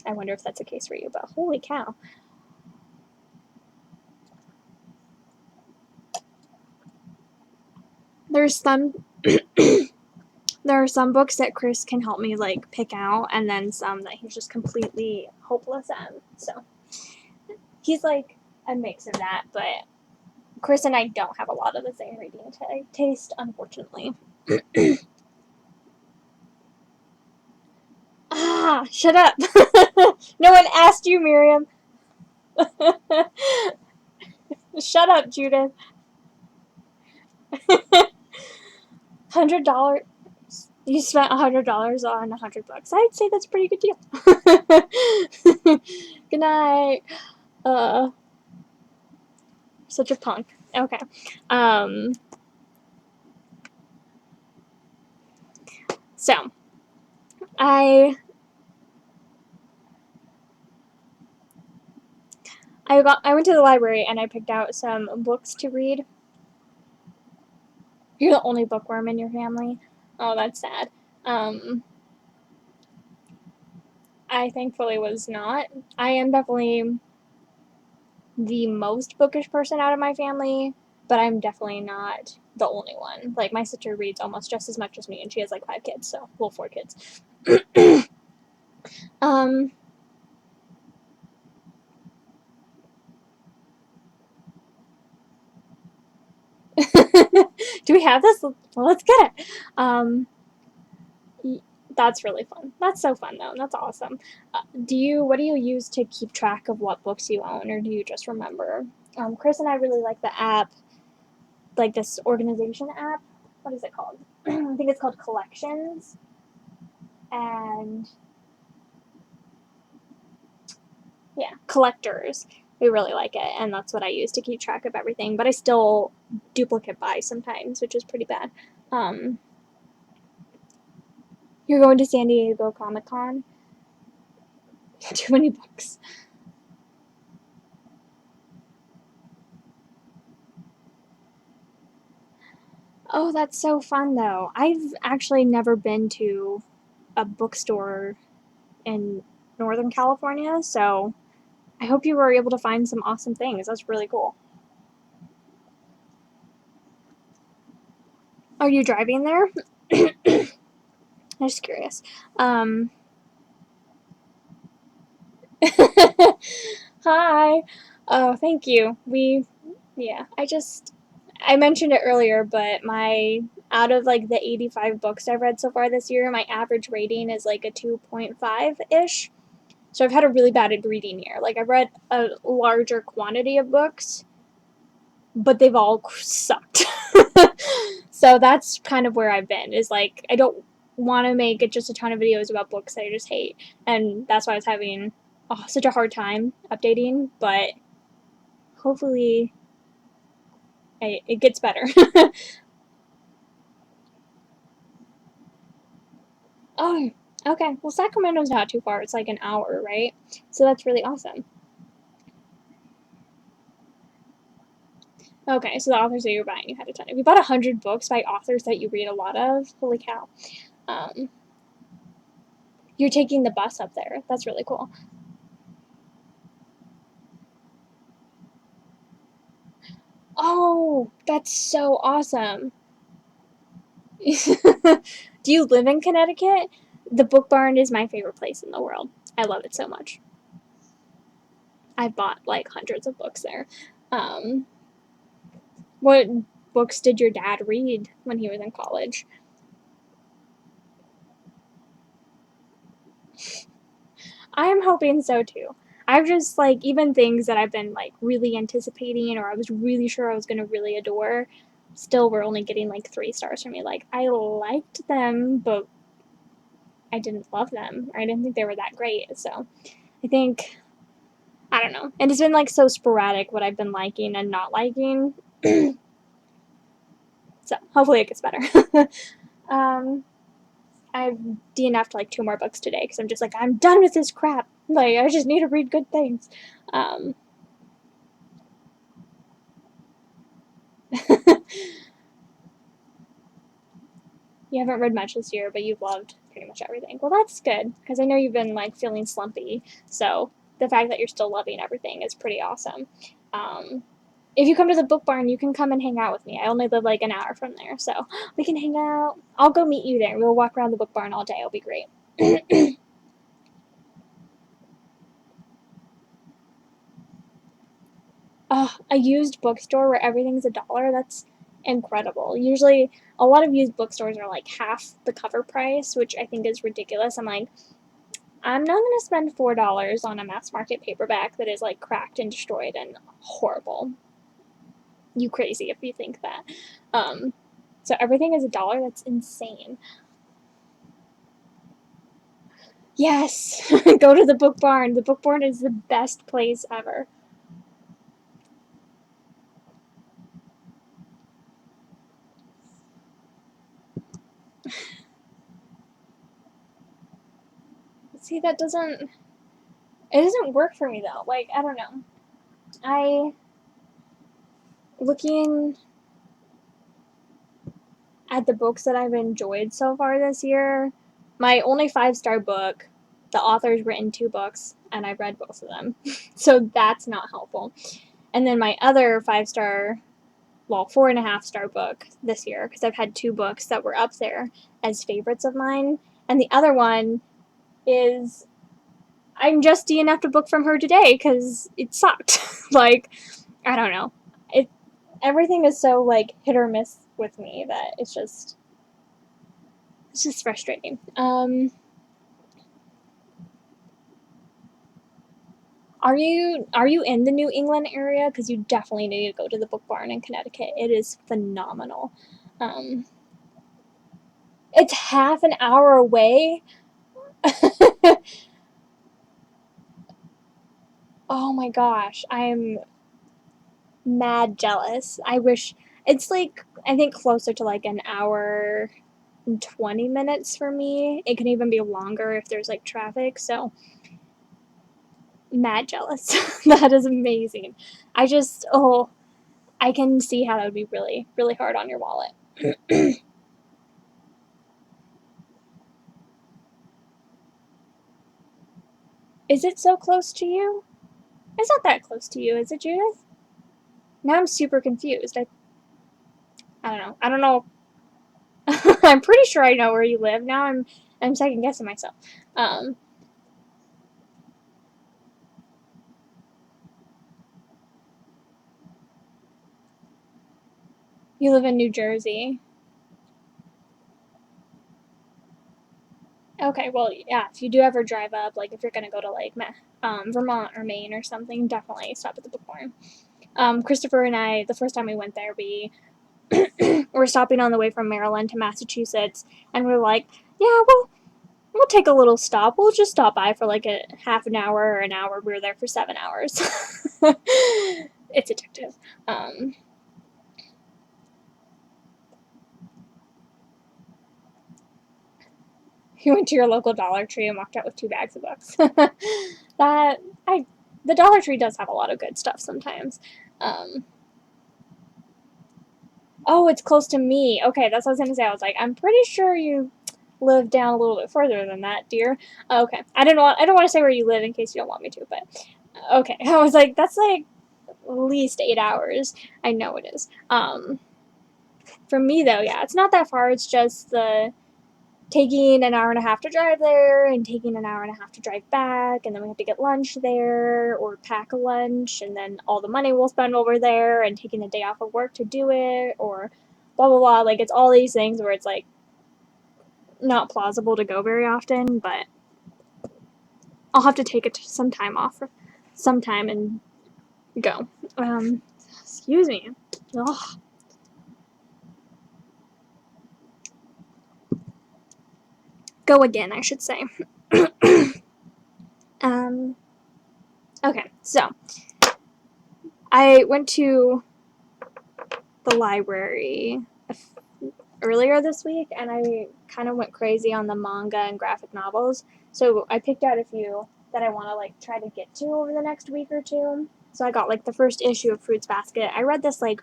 wonder if that's the case for you, but holy cow. There's some there are some books that Chris can help me like pick out, and then some that he's just completely hopeless at. So he's like a mix of that, but Chris and I don't have a lot of the same reading taste, unfortunately. Ah, shut up. No one asked you, Miriam. Shut up, Judith. $100. You spent $100 on 100 books. I'd say that's a pretty good deal. Good night. Such a punk. Okay. So I went to the library and I picked out some books to read. You're the only bookworm in your family. Oh, that's sad. I thankfully was not. I am definitely the most bookish person out of my family, but I'm definitely not the only one. Like, my sister reads almost just as much as me, and she has like 5 kids, so, well, 4 kids. Do we have this? Well, let's get it. That's really fun. That's so fun, though. That's awesome. What do you use to keep track of what books you own, or do you just remember? Chris and I really like the app, like this organization app. What is it called? I think it's called Collections. And yeah, Collectors. We really like it, and that's what I use to keep track of everything. But I still duplicate buy sometimes, which is pretty bad. You're going to San Diego Comic Con? Too many books. Oh, that's so fun though. I've actually never been to a bookstore in Northern California, so I hope you were able to find some awesome things. That's really cool. Are you driving there? I'm just curious. Hi. Oh, thank you. Yeah, I mentioned it earlier, but out of like the 85 books I've read so far this year, my average rating is like a 2.5 ish. So I've had a really bad reading year. Like, I've read a larger quantity of books, but they've all sucked. So that's kind of where I've been, is like, I don't want to make just a ton of videos about books that I just hate. And that's why I was having such a hard time updating, but hopefully it gets better. Oh, okay. Well, Sacramento's not too far. It's like an hour, right? So that's really awesome. Okay, so the authors that you're buying, you had a ton. If you bought 100 books by authors that you read a lot of, holy cow. Um, you're taking the bus up there. That's really cool. Oh, that's so awesome. Do you live in Connecticut? The Book Barn is my favorite place in the world. I love it so much. I've bought like hundreds of books there. Um, what books did your dad read when he was in college? I am hoping so too. I've just like even things that I've been like really anticipating or I was really sure I was gonna really adore, still we're only getting like 3 stars from me. Like I liked them, but I didn't love them or I didn't think they were that great. So I think I don't know. And it's been like so sporadic what I've been liking and not liking. So hopefully it gets better. um, I've DNF'd like 2 more books today because I'm just like I'm done with this crap. Like I just need to read good things. Um, you haven't read much this year, but you've loved pretty much everything. Well, that's good because I know you've been like feeling slumpy. So the fact that you're still loving everything is pretty awesome. Um, if you come to the book barn, you can come and hang out with me. I only live like an hour from there, so we can hang out. I'll go meet you there. We'll walk around the book barn all day. It'll be great. A used bookstore where everything's $1, that's incredible. Usually, a lot of used bookstores are like half the cover price, which I think is ridiculous. I'm like, I'm not going to spend $4 on a mass market paperback that is like cracked and destroyed and horrible. You crazy if you think that. Um, so everything is $1. That's insane. Yes, go to the book barn. The book barn is the best place ever. See, that doesn't. It doesn't work for me though. Like, I don't know. I. Looking at the books that I've enjoyed so far this year, my only 5-star book, the author's written 2 books, and I've read both of them. So that's not helpful. And then my other 5-star, well, 4.5-star book this year, because I've had 2 books that were up there as favorites of mine. And the other one is I'm just DNF'd a book from her today because it sucked. Like, I don't know. It Everything is so like hit or miss with me that it's just frustrating. Are you in the New England area? Because you definitely need to go to the book barn in Connecticut. It is phenomenal. Um, it's half an hour away. Oh my gosh, I'm mad jealous. I wish it's like I think closer to like an hour and 20 minutes for me. It can even be longer if there's like traffic. So mad jealous. That is amazing. I can see how that would be really really hard on your wallet. Is it so close to you? It's not that close to you, is it, Judith? Now I'm super confused. I don't know. I don't know. I'm pretty sure I know where you live. Now I'm second guessing myself. Um, you live in New Jersey. Okay, well, yeah. If you do ever drive up, like if you're gonna go to like Vermont or Maine or something, definitely stop at the book barn. Christopher and I, the first time we went there, we were stopping on the way from Maryland to Massachusetts, and we're like, yeah, we'll take a little stop. We'll just stop by for like a half an hour or an hour. We were there for 7 hours. It's addictive. Um, you went to your local Dollar Tree and walked out with 2 bags of books. that I, the Dollar Tree does have a lot of good stuff sometimes. Um, oh, it's close to me. Okay, that's what I was gonna say. I was like, I'm pretty sure you live down a little bit further than that, dear. Okay, I don't want to say where you live in case you don't want me to, but okay. I was like, that's like at least 8 hours. I know it is. For me though, yeah, it's not that far. It's just the taking an hour and a half to drive there and taking an hour and a half to drive back, and then we have to get lunch there or pack a lunch, and then all the money we'll spend while we're there and taking the day off of work to do it, or blah blah blah. Like it's all these things where it's like not plausible to go very often, but I'll have to take some time off sometime and go. Excuse me. Ugh. Go again, I should say. Okay, so I went to the library earlier this week and I kind of went crazy on the manga and graphic novels. So I picked out a few that I want to like try to get to over the next week or two. So I got like the first issue of Fruits Basket. I read this like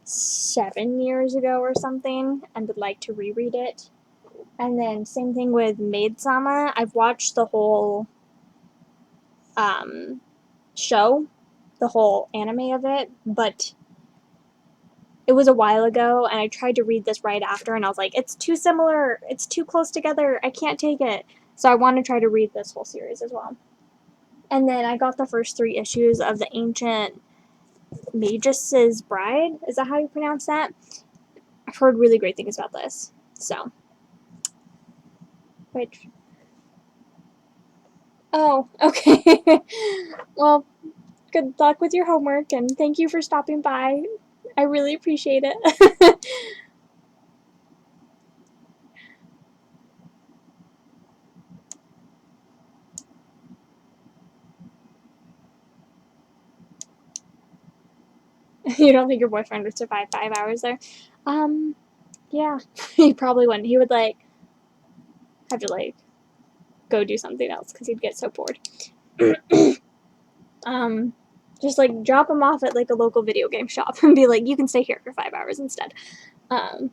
7 years ago or something and would like to reread it. And then same thing with Maid Sama. I've watched the whole show, the whole anime of it, but it was a while ago and I tried to read this right after and I was like, it's too similar, it's too close together, I can't take it. So I want to try to read this whole series as well. And then I got the first 3 issues of the Ancient Magus's Bride. Is that how you pronounce that? I've heard really great things about this. So. Which. Oh, okay. Well, good luck with your homework and thank you for stopping by. I really appreciate it. You don't think your boyfriend would survive 5 hours there? Yeah, he probably wouldn't. He would like have to like go do something else because he'd get so bored. Just like drop him off at like a local video game shop and be like, you can stay here for 5 hours instead. I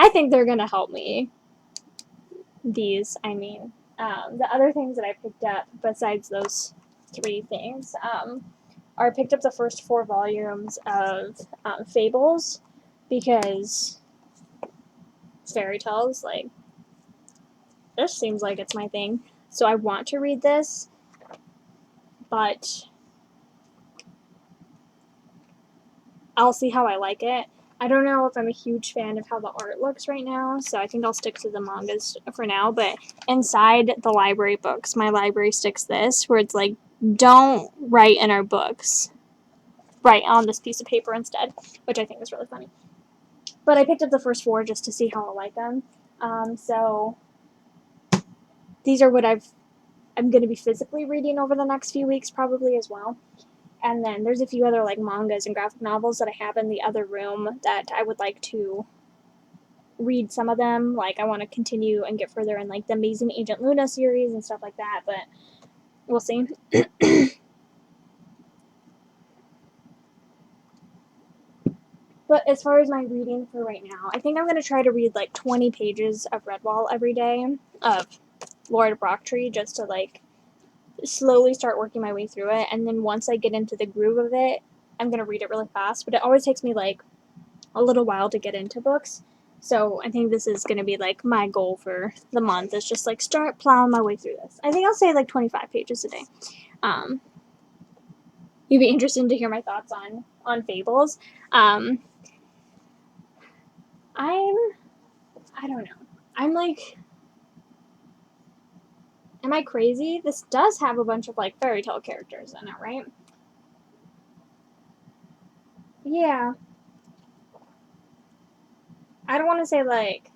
think they're gonna help me. These, I mean, the other things that I picked up besides those 3 things, are I picked up the first 4 volumes of Fables because fairy tales, like, this seems like it's my thing. So I want to read this, but I'll see how I like it. I don't know if I'm a huge fan of how the art looks right now, so I think I'll stick to the mangas for now. But inside the library books, my library sticks this, where it's like, don't write in our books. Write on this piece of paper instead, which I think is really funny. But I picked up the first 4 just to see how I like them. So these are what I'm going to be physically reading over the next few weeks probably as well. And then there's a few other like mangas and graphic novels that I have in the other room that I would like to read some of them. Like I want to continue and get further in like the Amazing Agent Luna series and stuff like that, but we'll see. But as far as my reading for right now, I think I'm going to try to read like 20 pages of Redwall every day of Lord Brocktree just to like slowly start working my way through it. And then once I get into the groove of it, I'm going to read it really fast. But it always takes me like a little while to get into books. So I think this is going to be like my goal for the month is just like start plowing my way through this. I think I'll say like 25 pages a day. You'd be interested to hear my thoughts on Fables. I don't know. I'm like, am I crazy? This does have a bunch of like fairy tale characters in it, right? Yeah. I don't want to say like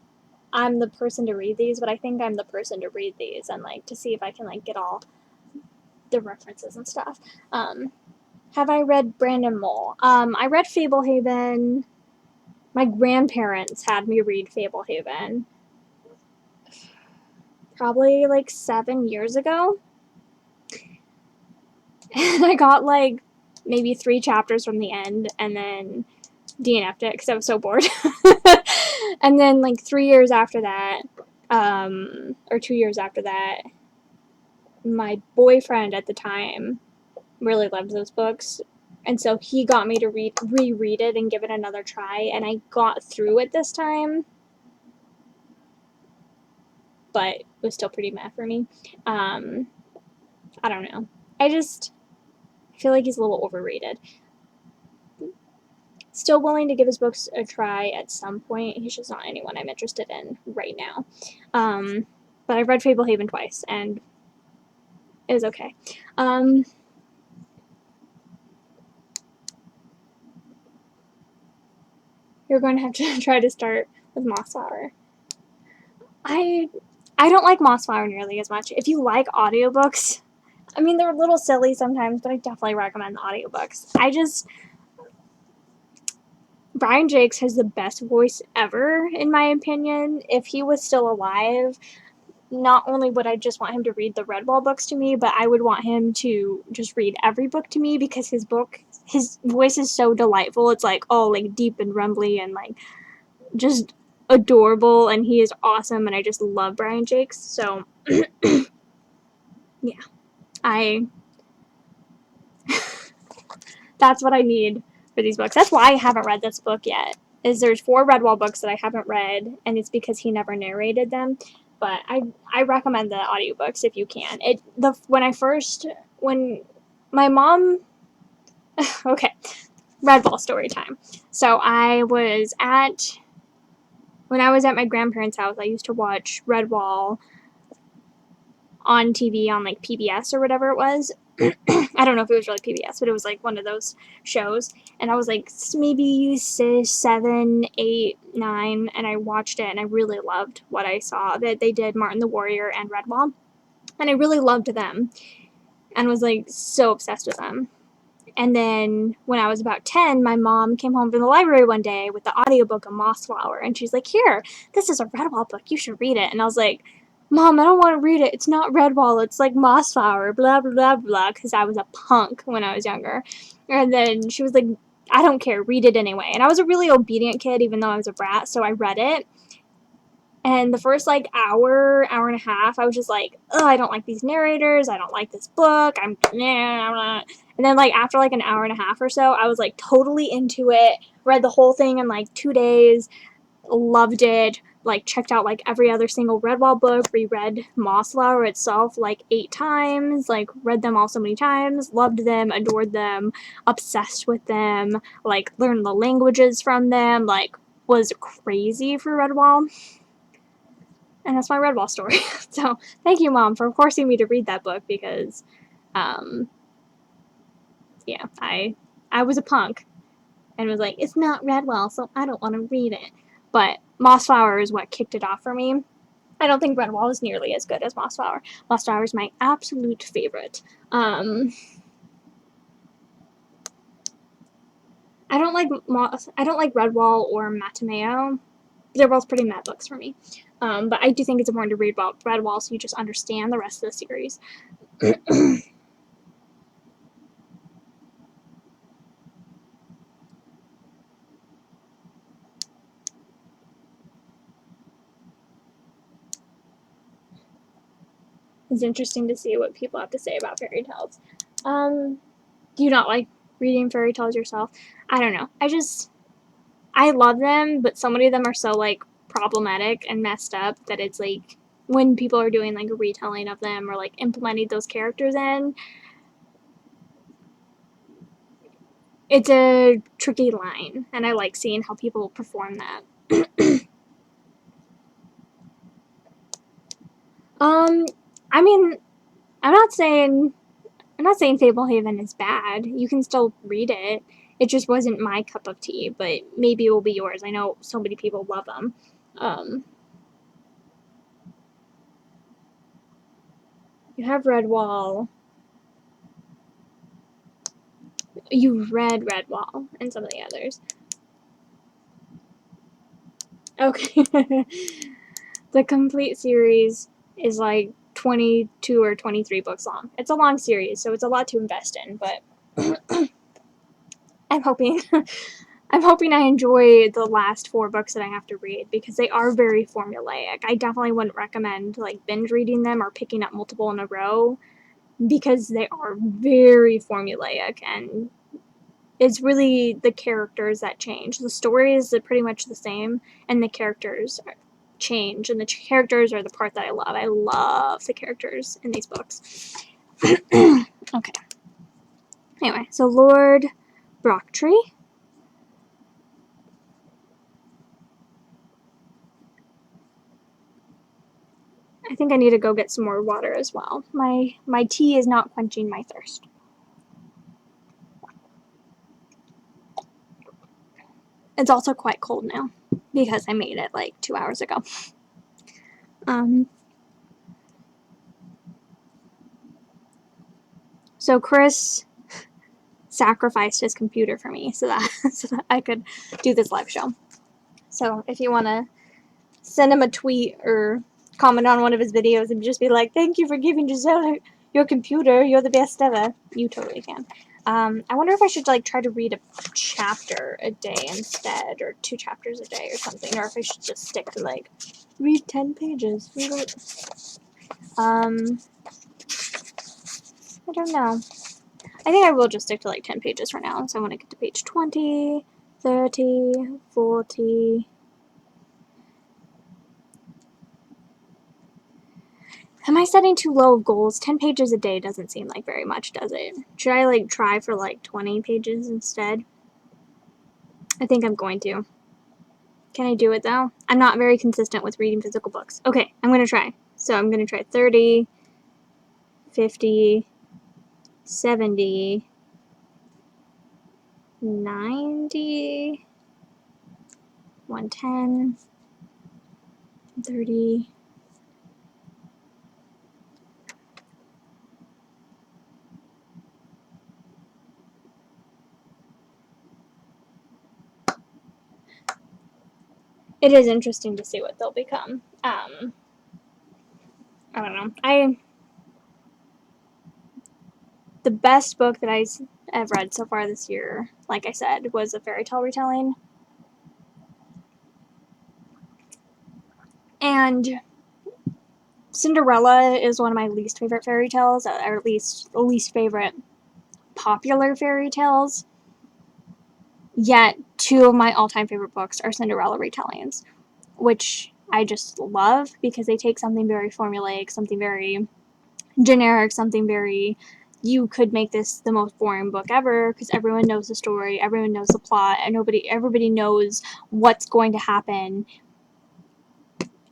I'm the person to read these, but I think I'm the person to read these and like to see if I can like get all the references and stuff. Have I read Brandon Mole? I read Fablehaven. My grandparents had me read Fablehaven probably like 7 years ago. And I got like maybe 3 chapters from the end and then DNF'd it because I was so bored. And then like 3 years after that, or 2 years after that, my boyfriend at the time really loved those books. And so he got me to reread it and give it another try. And I got through it this time. But it was still pretty meh for me. I don't know. I feel like he's a little overrated. still willing to give his books a try at some point. He's just not anyone I'm interested in right now. But I've read Fablehaven twice, and it was okay. You're going to have to try to start with Mossflower. I don't like Mossflower nearly as much. If you like audiobooks, I mean, they're a little silly sometimes, but I definitely recommend the audiobooks. Brian Jakes has the best voice ever, in my opinion. If he was still alive, not only would I just want him to read the Redwall books to me, but I would want him to just read every book to me, because his voice is so delightful. It's like, oh, like deep and rumbly and like just adorable, and he is awesome, and I just love Brian Jakes. So yeah, that's what I need for these books. That's why I haven't read this book yet. Is there's 4 Redwall books that I haven't read, and it's because he never narrated them. But I recommend the audiobooks if you can. When my mom okay, Redwall story time. So when I was at my grandparents' house, I used to watch Redwall on TV on like PBS or whatever it was. I don't know if it was really PBS, but it was like one of those shows. And I was like maybe 6, 7, 8, 9, and I watched it, and I really loved what I saw. That they did Martin the Warrior and Redwall, and I really loved them, and was like so obsessed with them. And then when I was about 10, my mom came home from the library one day with the audiobook of Mossflower, and she's like, "Here, this is a Redwall book. You should read it." And I was like, "Mom, I don't want to read it. It's not Redwall. It's like Mossflower, blah, blah, blah, blah," because I was a punk when I was younger. And then she was like, "I don't care. Read it anyway." And I was a really obedient kid, even though I was a brat, so I read it. And the first like hour and a half, I was just like, "Oh, I don't like these narrators. I don't like this book. And then like after like an hour and a half or so, I was like totally into it. Read the whole thing in like 2 days. Loved it. Like checked out like every other single Redwall book. Reread Mossflower itself like 8 times. Like read them all so many times. Loved them. Adored them. Obsessed with them. Like learned the languages from them. Like was crazy for Redwall. And that's my Redwall story. So thank you, Mom, for forcing me to read that book, because yeah, I was a punk and was like, it's not Redwall, so I don't want to read it. But Mossflower is what kicked it off for me. I don't think Redwall is nearly as good as Mossflower. Mossflower is my absolute favorite. I don't like Redwall or Matameo. They're both pretty mad books for me. But I do think it's important to read about Redwall so you just understand the rest of the series. It's interesting to see what people have to say about fairy tales. Do you not like reading fairy tales yourself? I don't know. I love them, but so many of them are so like problematic and messed up that it's like when people are doing like a retelling of them or like implementing those characters in, it's a tricky line, and I like seeing how people perform that. I mean, I'm not saying Fablehaven is bad. You can still read it. It just wasn't my cup of tea, but maybe it will be yours. I know so many people love them. You have Redwall. You read Redwall and some of the others. Okay. The complete series is like 22 or 23 books long. It's a long series, so it's a lot to invest in, but I'm hoping I enjoy the last 4 books that I have to read, because they are very formulaic. I definitely wouldn't recommend like binge reading them or picking up multiple in a row, because they are very formulaic, and it's really the characters that change. The story is pretty much the same, and the characters change, and the characters are the part that I love. I love the characters in these books. Okay. Anyway, so Lord Brocktree. I think I need to go get some more water as well. My tea is not quenching my thirst. It's also quite cold now because I made it like 2 hours ago. So Chris sacrificed his computer for me so that I could do this live show. So if you want to send him a tweet or comment on one of his videos and just be like, thank you for giving Giselle your computer, you're the best ever, you totally can. I wonder if I should like try to read a chapter a day instead, or 2 chapters a day or something, or if I should just stick to like read 10 pages. I don't know. I think I will just stick to like 10 pages for now. So I want to get to page 20, 30, 40. Am I setting too low of goals? 10 pages a day doesn't seem like very much, does it? Should I like try for like 20 pages instead? I think I'm going to. Can I do it though? I'm not very consistent with reading physical books. Okay, I'm going to try. So I'm going to try 30, 50, 70, 90, 110, 30. It is interesting to see what they'll become. I don't know. The best book that I've read so far this year, like I said, was a fairy tale retelling. And Cinderella is one of my least favorite fairy tales, or at least the least favorite popular fairy tales. Yet 2 of my all-time favorite books are Cinderella retellings, which I just love because they take something very formulaic, something very generic, something very, you could make this the most boring book ever because everyone knows the story, everyone knows the plot, and everybody knows what's going to happen.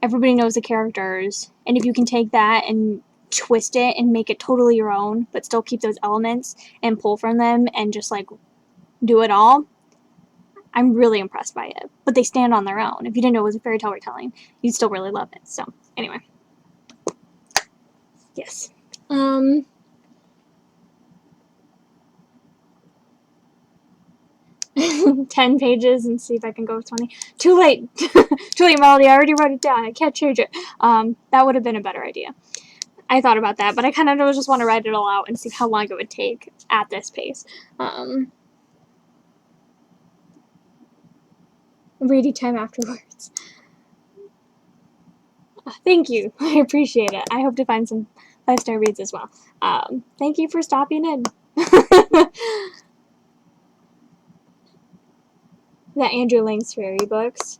Everybody knows the characters, and if you can take that and twist it and make it totally your own, but still keep those elements and pull from them and just like do it all, I'm really impressed by it. But they stand on their own. If you didn't know it was a fairy tale retelling, you'd still really love it. So anyway, yes. 10 pages and see if I can go with 20. Too late. Too late, Melody. I already wrote it down. I can't change it. That would have been a better idea. I thought about that, but I kind of just want to write it all out and see how long it would take at this pace. Reading time afterwards. Thank you. I appreciate it. I hope to find some 5-star reads as well. Thank you for stopping in. The Andrew Lang's fairy books.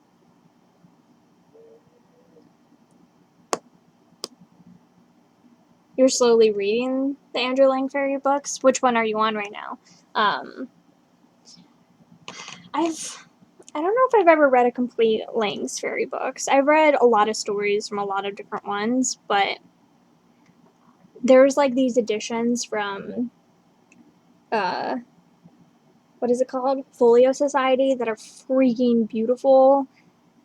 You're slowly reading the Andrew Lang fairy books. Which one are you on right now? I don't know if I've ever read a complete Lang's fairy books. I've read a lot of stories from a lot of different ones, but there's like these editions from what is it called? Folio Society that are freaking beautiful,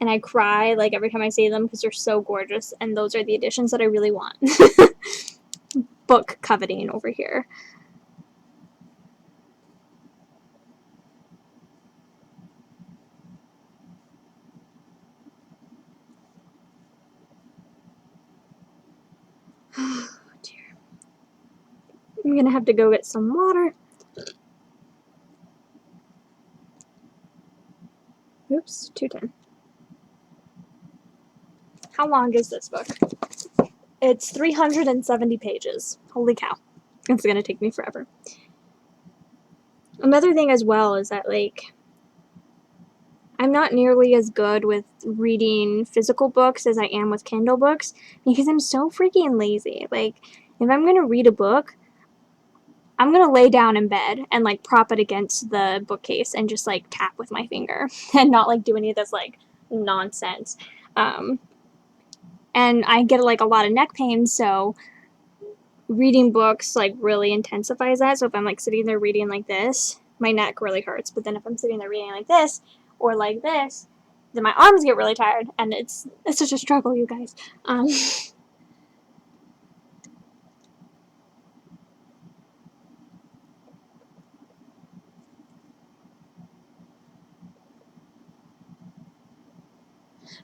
and I cry like every time I see them because they're so gorgeous, and those are the editions that I really want. Book coveting over here. Oh dear. I'm gonna have to go get some water. Oops, 210. How long is this book? It's 370 pages. Holy cow. It's gonna take me forever. Another thing as well is that, like, I'm not nearly as good with reading physical books as I am with Kindle books because I'm so freaking lazy. Like, if I'm gonna read a book, I'm gonna lay down in bed and like prop it against the bookcase and just like tap with my finger and not like do any of this like nonsense. and I get like a lot of neck pain, so reading books like really intensifies that. So if I'm like sitting there reading like this, my neck really hurts. But then if I'm sitting there reading like this or like this, then my arms get really tired, and it's such a struggle, you guys.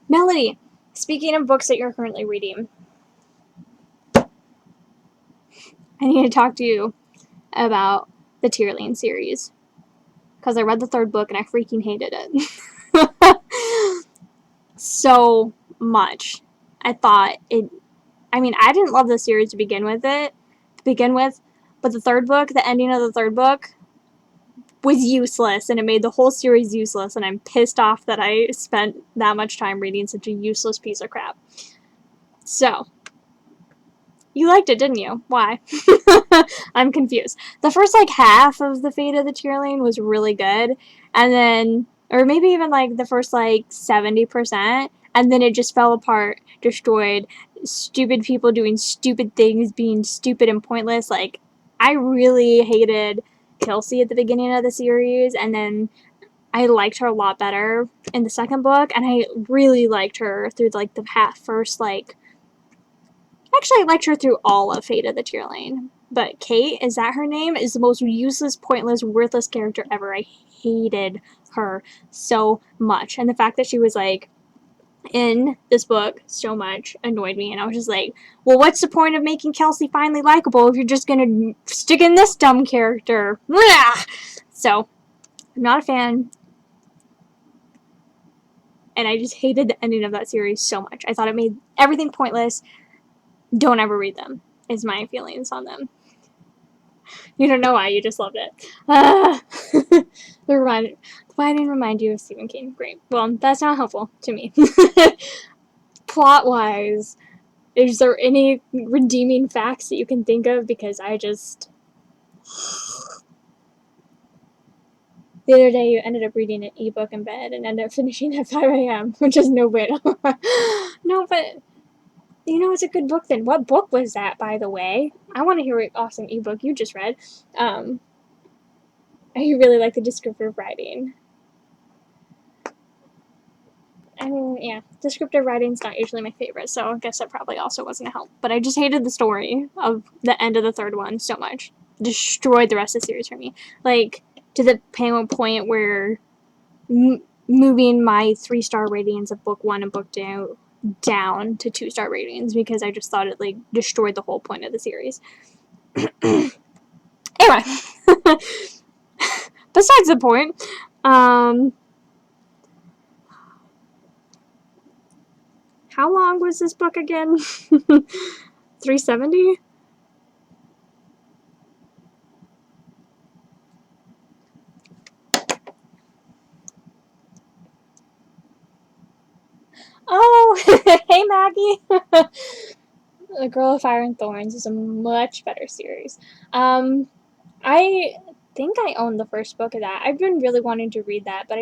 Melody, speaking of books that you're currently reading, I need to talk to you about the Tyrlane series, because I read the third book and I freaking hated it. So much. I thought it, I mean, I didn't love the series to begin with, but the third book, the ending of the third book, was useless, and it made the whole series useless, and I'm pissed off that I spent that much time reading such a useless piece of crap. So, you liked it, didn't you? Why? I'm confused. The first, like, half of the Fate of the Tyrlane was really good, and then, or maybe even, like, the first, like, 70%, and then it just fell apart, destroyed, stupid people doing stupid things, being stupid and pointless. Like, I really hated Kelsey at the beginning of the series, and then I liked her a lot better in the second book, and I really liked her through, like, the first, like, actually, I liked her through all of Fate of the Tyrlane. But Kate, is that her name? Is the most useless, pointless, worthless character ever. I hated her so much. And the fact that she was, like, in this book so much annoyed me. And I was just like, well, what's the point of making Kelsey finally likable if you're just gonna stick in this dumb character? Blah! So, I'm not a fan. And I just hated the ending of that series so much. I thought it made everything pointless. Don't ever read them, is my feelings on them. You don't know why, you just loved it. Why I didn't remind you of Stephen King. Great. Well, that's not helpful to me. Plot-wise, is there any redeeming facts that you can think of? Because I just... The other day, you ended up reading an ebook in bed and ended up finishing at 5 a.m., which is no way. No, but... You know, it's a good book then. What book was that, by the way? I want to hear what awesome ebook you just read. I really like the descriptive writing. I mean, yeah, descriptive writing's not usually my favorite, so I guess that probably also wasn't a help. But I just hated the story of the end of the third one so much. Destroyed the rest of the series for me. Like, to the point where moving my 3-star ratings of book 1 and book 2 down to 2-star ratings, because I just thought it, like, destroyed the whole point of the series. Anyway. Besides the point, how long was this book again? 370? Oh, hey Maggie! The Girl of Fire and Thorns is a much better series. I think I own the first book of that. I've been really wanting to read that, but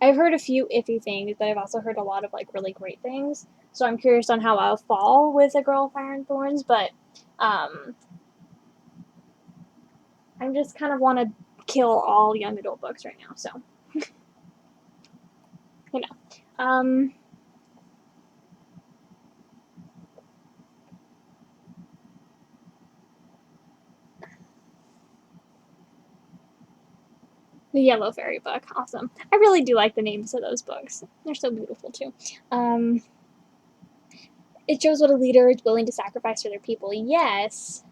I've heard a few iffy things, but I've also heard a lot of, like, really great things. So I'm curious on how I'll fall with A Girl of Fire and Thorns, but I just kind of want to kill all young adult books right now, so. You know. The Yellow Fairy book, awesome. I really do like the names of those books. They're so beautiful, too. It shows what a leader is willing to sacrifice for their people, yes.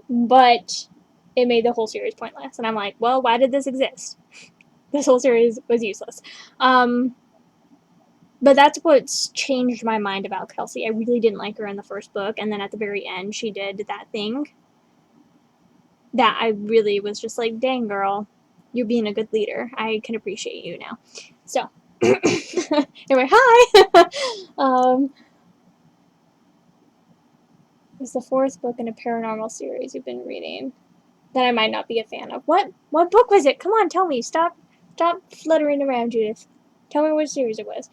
But it made the whole series pointless. And I'm like, well, why did this exist? This whole series was useless. But that's what's changed my mind about Kelsey. I really didn't like her in the first book, and then at the very end, she did that thing that I really was just like, dang, girl, you're being a good leader. I can appreciate you now. So, anyway, hi! It's the 4th book in a paranormal series you've been reading that I might not be a fan of. What book was it? Come on, tell me. Stop fluttering around, Judith. Tell me what series it was.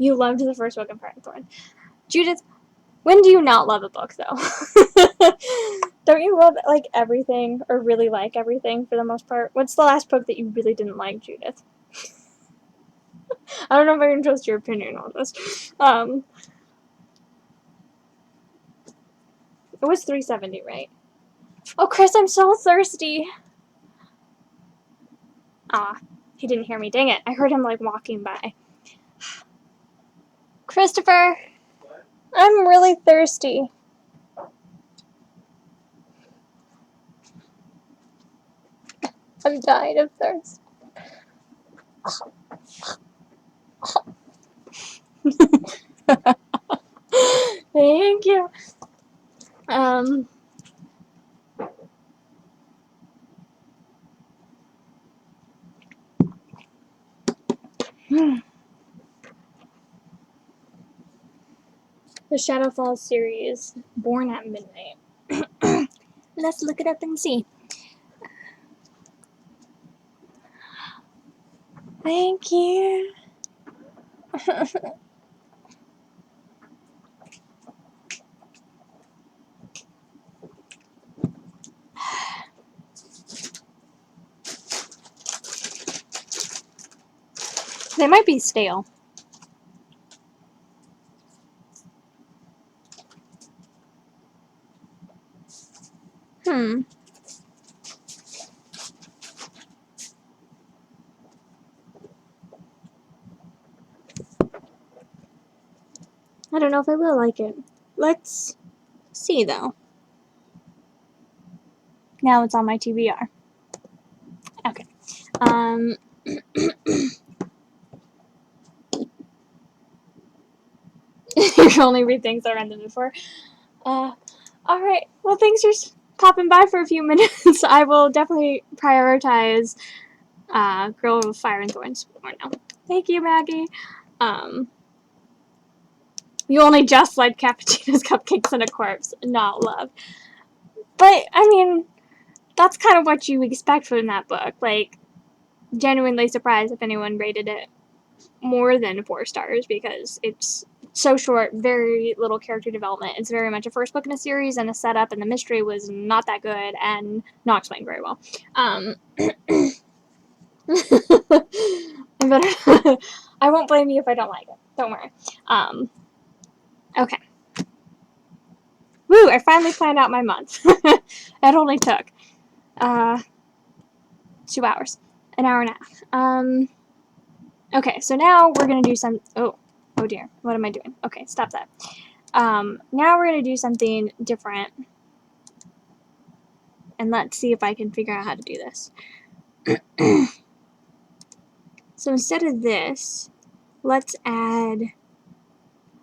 You loved the first book of Fire and Thorn. Judith, when do you not love a book, though? Don't you love, like, everything, or really like everything for the most part? What's the last book that you really didn't like, Judith? I don't know if I can trust your opinion on this. It was 370, right? Oh, Chris, I'm so thirsty. Ah, he didn't hear me. Dang it. I heard him, like, walking by. Christopher, What? I'm really thirsty. I'm dying of thirst. Thank you. The Shadowfall series, Born at Midnight. Let's look it up and see. Thank you. They might be stale. I don't know if I will like it. Let's see, though. Now it's on my TBR. Okay. You can only read things I read them before. Alright. Well, thanks for popping by for a few minutes. I will definitely prioritize Girl with Fire and Thorns more now. Thank you, Maggie. You only just like cappuccinos, cupcakes, and a corpse. Not love. But, I mean, that's kind of what you expect from that book. Like, genuinely surprised if anyone rated it more than 4 stars because it's so short, very little character development. It's very much a first book in a series, and the setup and the mystery was not that good and not explained very well. I won't blame you if I don't like it. Don't worry. Okay. Woo! I finally planned out my month. It only took 2 hours, an hour and a half. Okay, so now we're gonna do some. Oh dear, what am I doing? Okay, stop that. Now we're gonna do something different, and let's see if I can figure out how to do this. So instead of this, let's add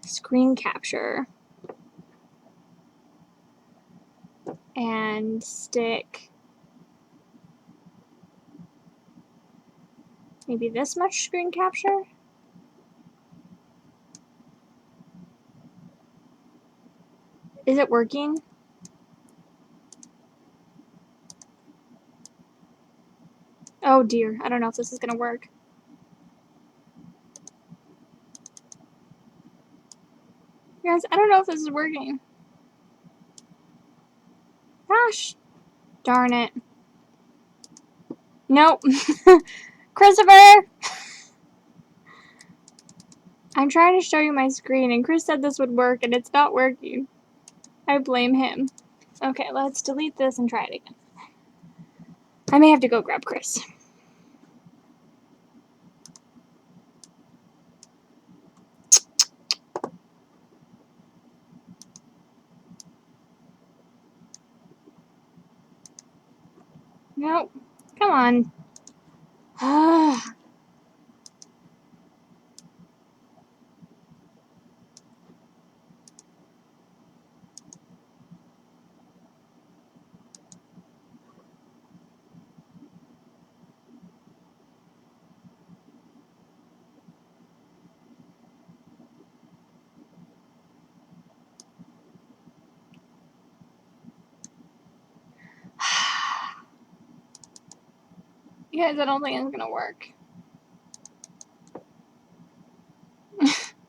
screen capture and stick maybe this much screen capture. Is it working? Oh dear, I don't know if this is gonna work. Guys, I don't know if this is working. Gosh, darn it. Nope. Christopher! I'm trying to show you my screen, and Chris said this would work, and it's not working. I blame him. Okay, let's delete this and try it again. I may have to go grab Chris. Nope. Come on. You guys, I don't think it's gonna work.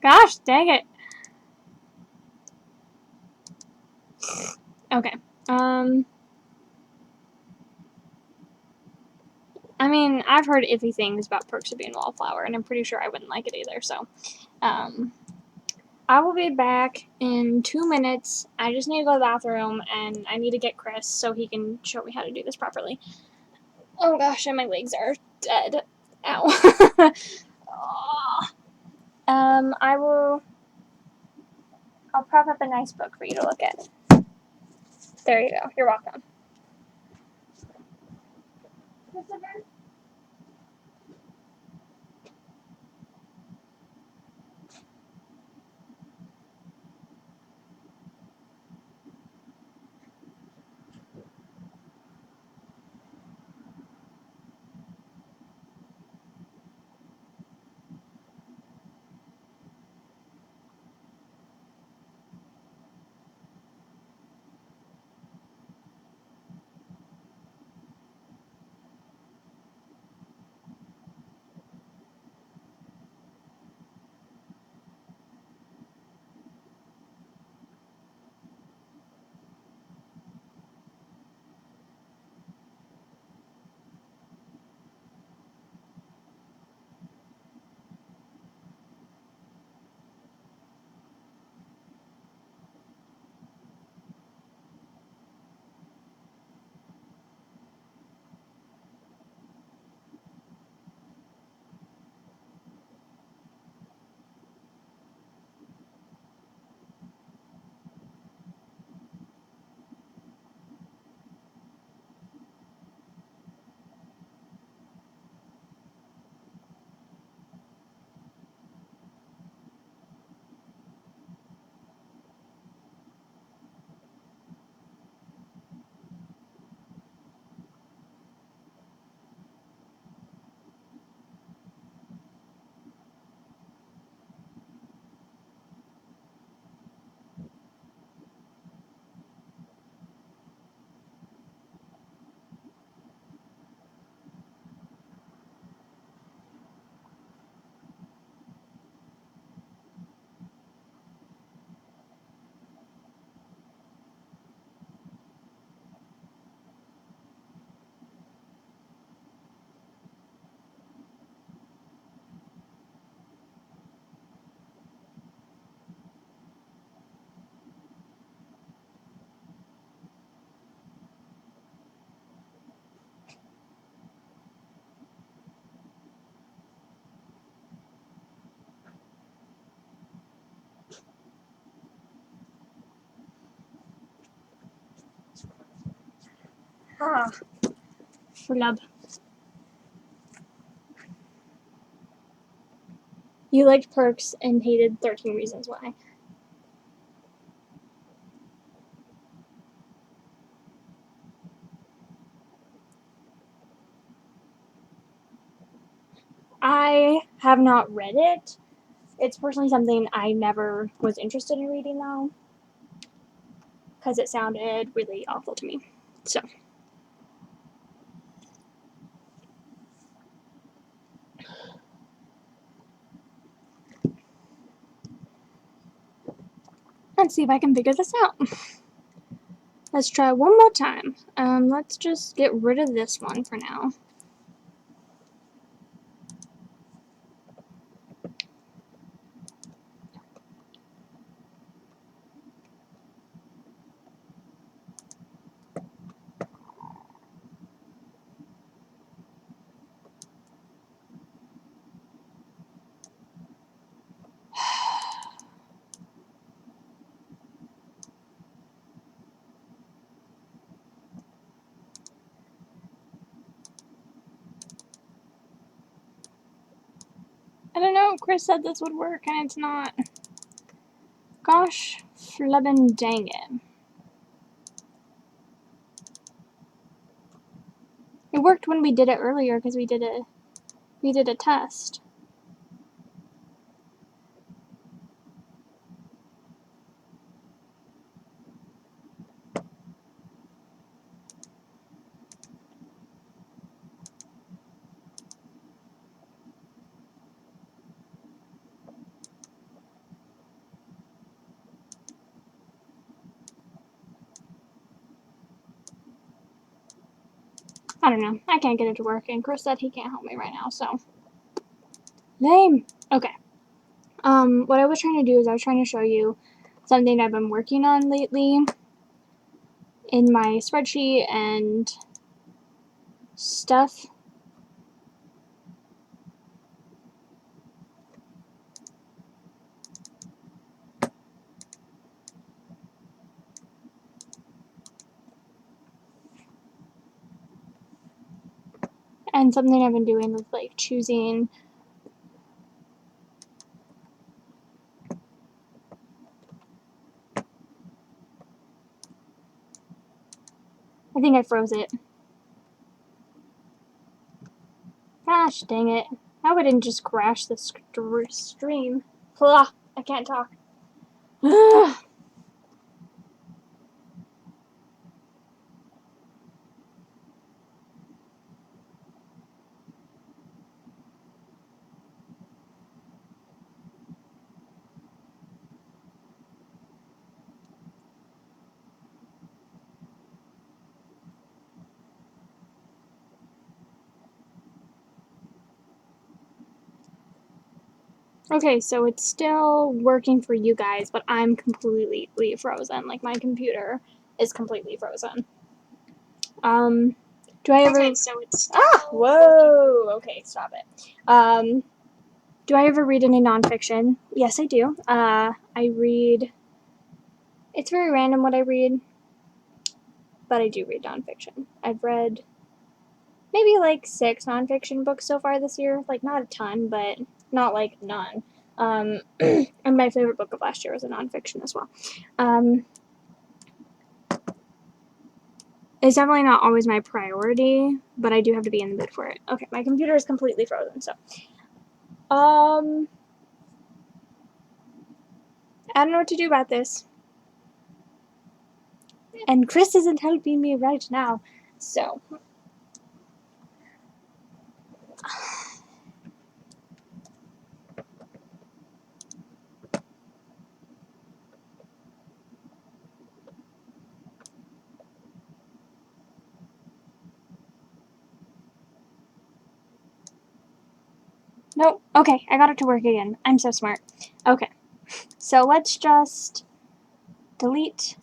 Gosh, dang it. Okay. I mean, I've heard iffy things about Perks of Being a Wallflower, and I'm pretty sure I wouldn't like it either, so. I will be back in 2 minutes. I just need to go to the bathroom, and I need to get Chris so he can show me how to do this properly. Oh gosh, and my legs are dead. Ow. I'll prop up a nice book for you to look at. There you go. You're welcome. Christopher? Ah, flub. You liked Perks and hated 13 Reasons Why. I have not read it. It's personally something I never was interested in reading, though, because it sounded really awful to me. So. Let's see if I can figure this out. Let's try one more time. Let's just get rid of this one for now. I don't know, Chris said this would work and it's not. Gosh, flubbin' dang it. It worked when we did it earlier because we did a test. I don't know. I can't get it to work, and Chris said he can't help me right now, so. Lame. Okay. What I was trying to do is I was trying to show you something I've been working on lately in my spreadsheet and stuff. And something I've been doing with like choosing I think I froze it. Gosh dang it. I wouldn't just crash the stream. Ugh, I can't talk. Okay, so it's still working for you guys, but I'm completely frozen. Like, my computer is completely frozen. Do I ever... Okay, so it's still whoa! Okay, stop it. Do I ever read any nonfiction? Yes, I do. I read... It's very random what I read, but I do read nonfiction. I've read maybe like 6 nonfiction books so far this year. Like, not a ton, but not like none. And my favorite book of last year was a nonfiction as well. It's definitely not always my priority, but I do have to be in the mood for it. Okay, my computer is completely frozen, so. I don't know what to do about this. And Chris isn't helping me right now, so. Nope. Okay, I got it to work again. I'm so smart. Okay, so let's just delete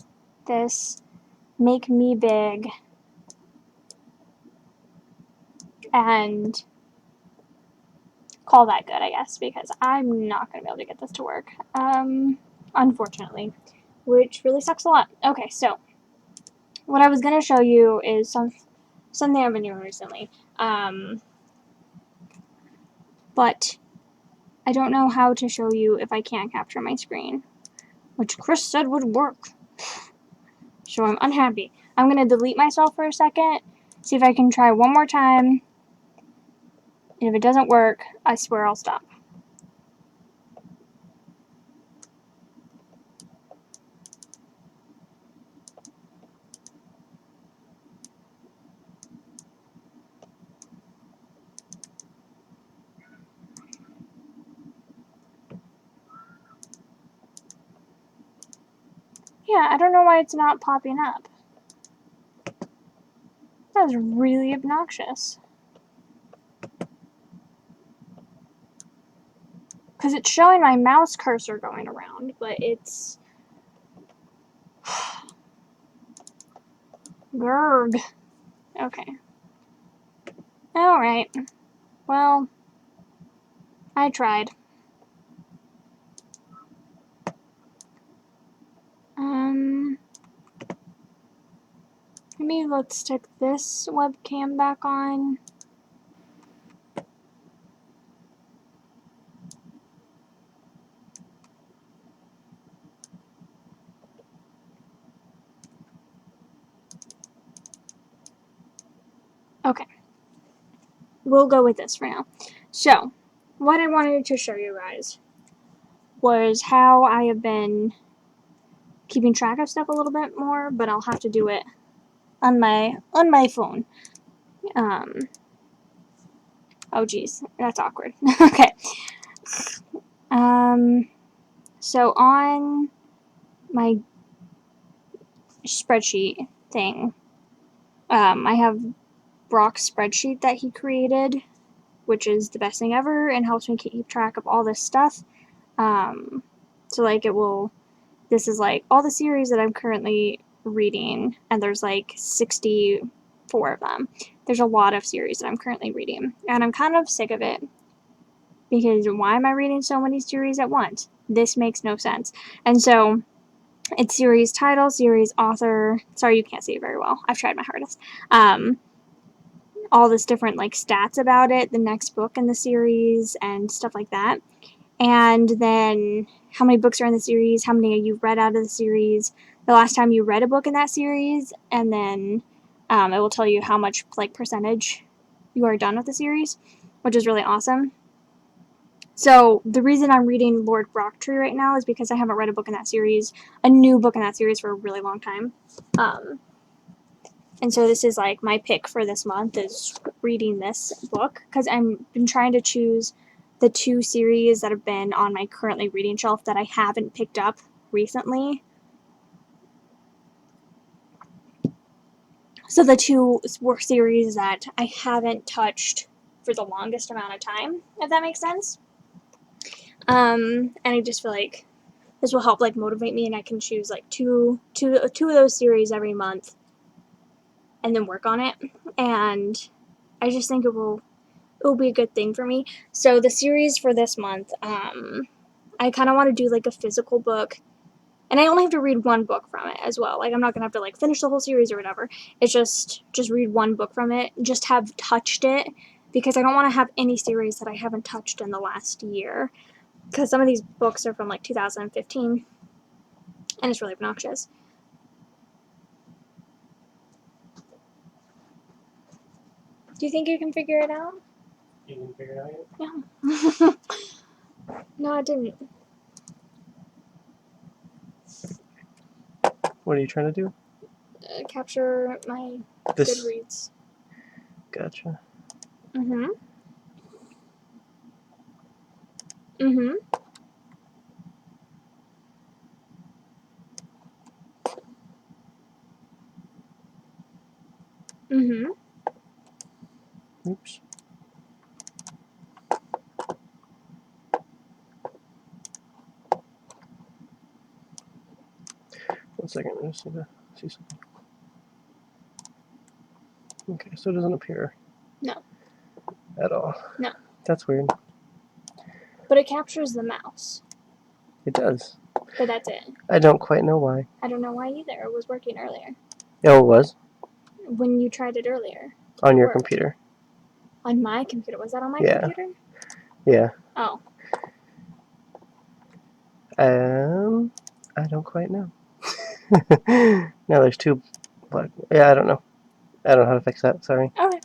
this, make me big, and call that good, I guess, because I'm not going to be able to get this to work, unfortunately, which really sucks a lot. Okay, so what I was going to show you is something I've been doing recently, but I don't know how to show you if I can't capture my screen, which Chris said would work, so I'm unhappy. I'm going to delete myself for a second, see if I can try one more time, and if it doesn't work, I swear I'll stop. Yeah, I don't know why it's not popping up. That was really obnoxious. Because it's showing my mouse cursor going around, but it's... Grrg. Okay. Alright. Well, I tried. Maybe let's stick this webcam back on. Okay. We'll go with this for now. So, what I wanted to show you guys was how I have been keeping track of stuff a little bit more, but I'll have to do it on my phone. Oh geez, that's awkward. Okay. So on my spreadsheet thing, I have Brock's spreadsheet that he created, which is the best thing ever and helps me keep track of all this stuff. So like this is like all the series that I'm currently reading, and there's like 64 of them. There's a lot of series that I'm currently reading, and I'm kind of sick of it because why am I reading so many series at once? This makes no sense. And so it's series title, series author. Sorry, you can't see it very well. I've tried my hardest. All this different like stats about it, the next book in the series, and stuff like that. And then how many books are in the series, how many you've read out of the series, the last time you read a book in that series, and then it will tell you how much like percentage you are done with the series, which is really awesome. So the reason I'm reading Lord Brocktree right now is because I haven't read a book in that series, a new book in that series, for a really long time. And so this is like my pick for this month is reading this book because I've been trying to choose the 2 series that have been on my currently reading shelf that I haven't picked up recently. So the 2 were series that I haven't touched for the longest amount of time, if that makes sense. And I just feel like this will help like motivate me, and I can choose like two of those series every month and then work on it. And I just think it will be a good thing for me. So the series for this month, I kind of want to do like a physical book, and I only have to read one book from it as well. Like I'm not gonna have to like finish the whole series or whatever. It's just read one book from it, just have touched it, because I don't want to have any series that I haven't touched in the last year, because some of these books are from like 2015, and it's really obnoxious. Do you think you can figure it out? You didn't figure it out yet? Yeah. No, I didn't. What are you trying to do? Capture my This. Goodreads. Gotcha. Mm-hmm. Mm-hmm. Mm-hmm. Oops. One second, I just need to see something. Okay, so it doesn't appear. No. At all. No. That's weird. But it captures the mouse. It does. But that's it. I don't quite know why. I don't know why either. It was working earlier. Oh, it was? When you tried it earlier. On your worked. computer. On my computer. Was that on my Yeah. computer? Yeah. Oh. I don't quite know. No, there's 2 black. Yeah, I don't know. I don't know how to fix that. Sorry. Okay.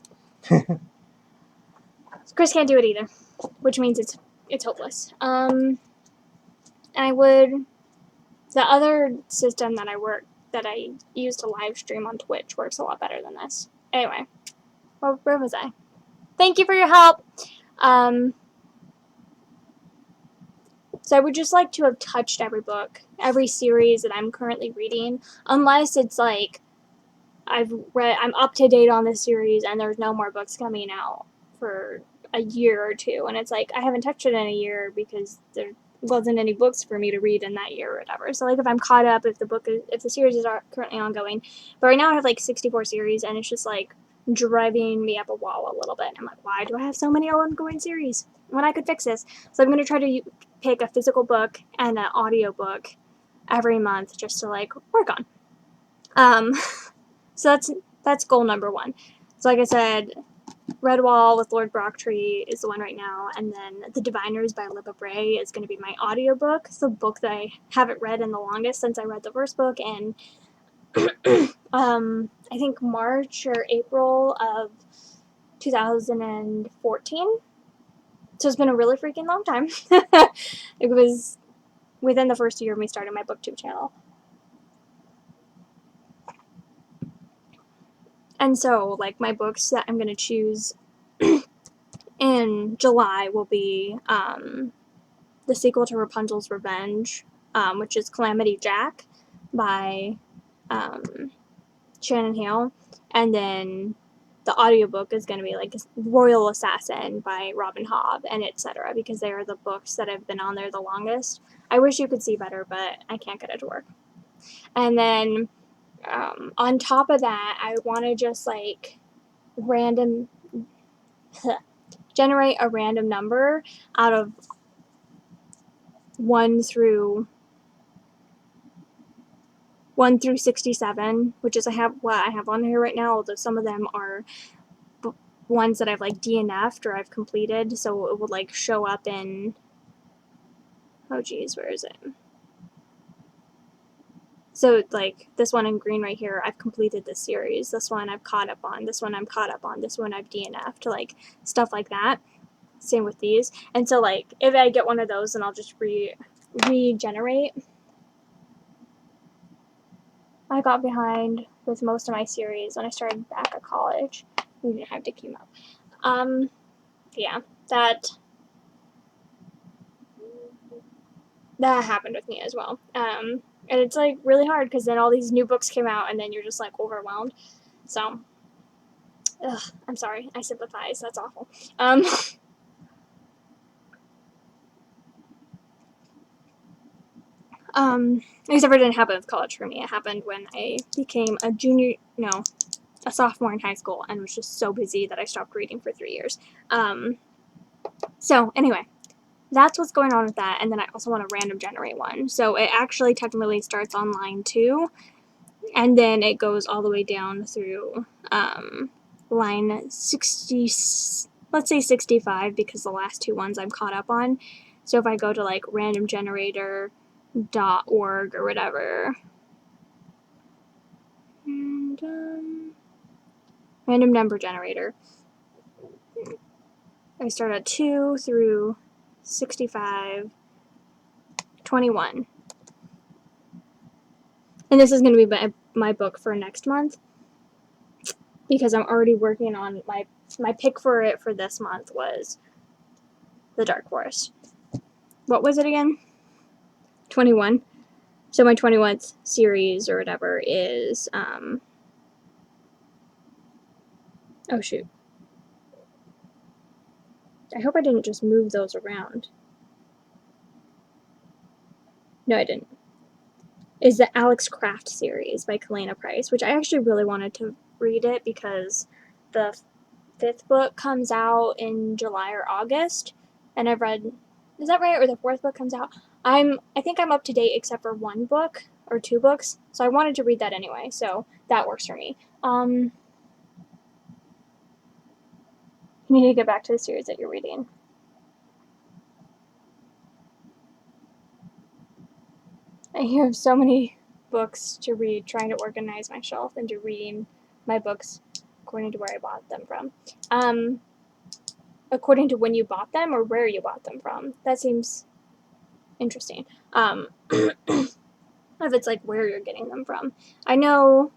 Chris can't do it either, which means it's hopeless. And the other system that I use to live stream on Twitch works a lot better than this. Anyway, where was I? Thank you for your help. So I would just like to have touched every book, every series that I'm currently reading, unless it's like I'm up to date on this series and there's no more books coming out for a year or 2, and it's like I haven't touched it in a year because there wasn't any books for me to read in that year or whatever. So like if I'm caught up, if the series is currently ongoing, but right now I have like 64 series, and it's just like driving me up a wall a little bit. I'm like, why do I have so many ongoing series when I could fix this? So I'm going to try to pick a physical book and an audio book every month just to like work on. So that's goal number 1. So like I said, Redwall with Lord Brocktree is the one right now, and then The Diviners by Libba Bray is going to be my audiobook. It's the book that I haven't read in the longest since I read the first book in I think March or April of 2014. So it's been a really freaking long time. It was within the first year of me starting my booktube channel. And so, like, my books that I'm going to choose in July will be the sequel to Rapunzel's Revenge, which is Calamity Jack by Shannon Hale, and then the audiobook is going to be like Royal Assassin by Robin Hobb and etc. because they are the books that have been on there the longest. I wish you could see better, but I can't get it to work. And then on top of that, I want to just like generate a random number out of 1 through 67, which is I have on here right now, although some of them are ones that I've like DNF'd or I've completed, so it would like show up in, oh geez, where is it? So like this one in green right here, I've completed this series. This one I've caught up on. This one I'm caught up on. This one I've DNF'd, like stuff like that. Same with these. And so like if I get one of those, then I'll just regenerate. I got behind with most of my series when I started back at college. We didn't have to keep up. Yeah, that happened with me as well. And it's like really hard because then all these new books came out and then you're just like overwhelmed. So, I'm sorry. I sympathize. That's awful. Except for it didn't happen with college for me. It happened when I became a sophomore in high school and was just so busy that I stopped reading for 3 years. So anyway, that's what's going on with that. And then I also want to random generate one. So it actually technically starts on line 2, and then it goes all the way down through line 60, let's say 65, because the last 2 ones I'm caught up on. So if I go to like randomgenerator.org or whatever, and random number generator, I start at 2 through 65, 21. And this is going to be my book for next month because I'm already working on my pick for it for this month was The Dark Forest. What was it again? 21. So my 21st series or whatever is oh shoot. I hope I didn't just move those around. No, I didn't. Is the Alex Craft series by Kalena Price, which I actually really wanted to read it because the 5th book comes out in July or August, and I've read, is that right? Or the 4th book comes out? I think I'm up to date except for 1 book or 2 books, so I wanted to read that anyway, so that works for me. You need to get back to the series that you're reading. I have so many books to read, trying to organize my shelf into reading my books according to where I bought them from. According to when you bought them or where you bought them from. That seems interesting. If it's like where you're getting them from. I know,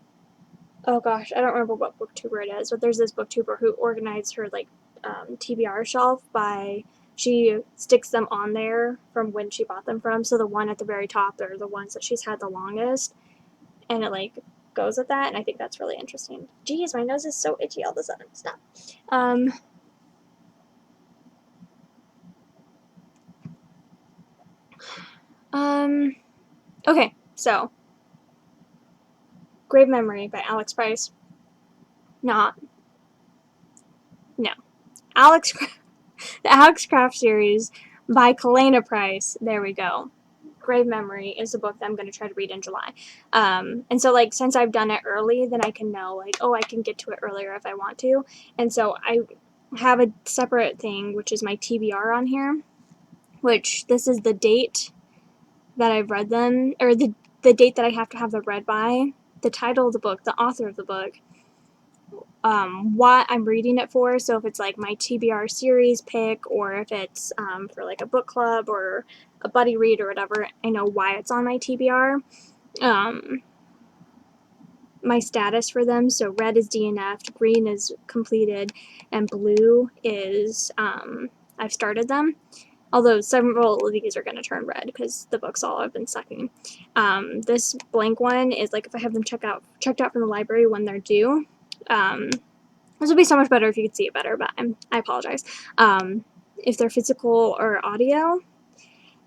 oh gosh, I don't remember what booktuber it is, but there's this booktuber who organized her like TBR shelf by, she sticks them on there from when she bought them from. So the one at the very top are the ones that she's had the longest, and it like goes with that, and I think that's really interesting. Geez, my nose is so itchy all of a sudden. Stop. Okay, so Grave Memory by Alex Price. No. The Alex Craft series by Kalena Price. There we go. Grave Memory is a book that I'm going to try to read in July. And so, like, since I've done it early, then I can know, like, oh, I can get to it earlier if I want to. And so I have a separate thing, which is my TBR on here, which this is the date that I've read them, or the date that I have to have them read by, the title of the book, the author of the book, what I'm reading it for. So if it's like my TBR series pick, or if it's for like a book club or a buddy read or whatever, I know why it's on my TBR. My status for them, so red is DNF'd, green is completed, and blue is I've started them. Although several of these are going to turn red because the books all have been sucking. This blank one is like if I have them checked out from the library when they're due. This would be so much better if you could see it better, but I apologize. If they're physical or audio,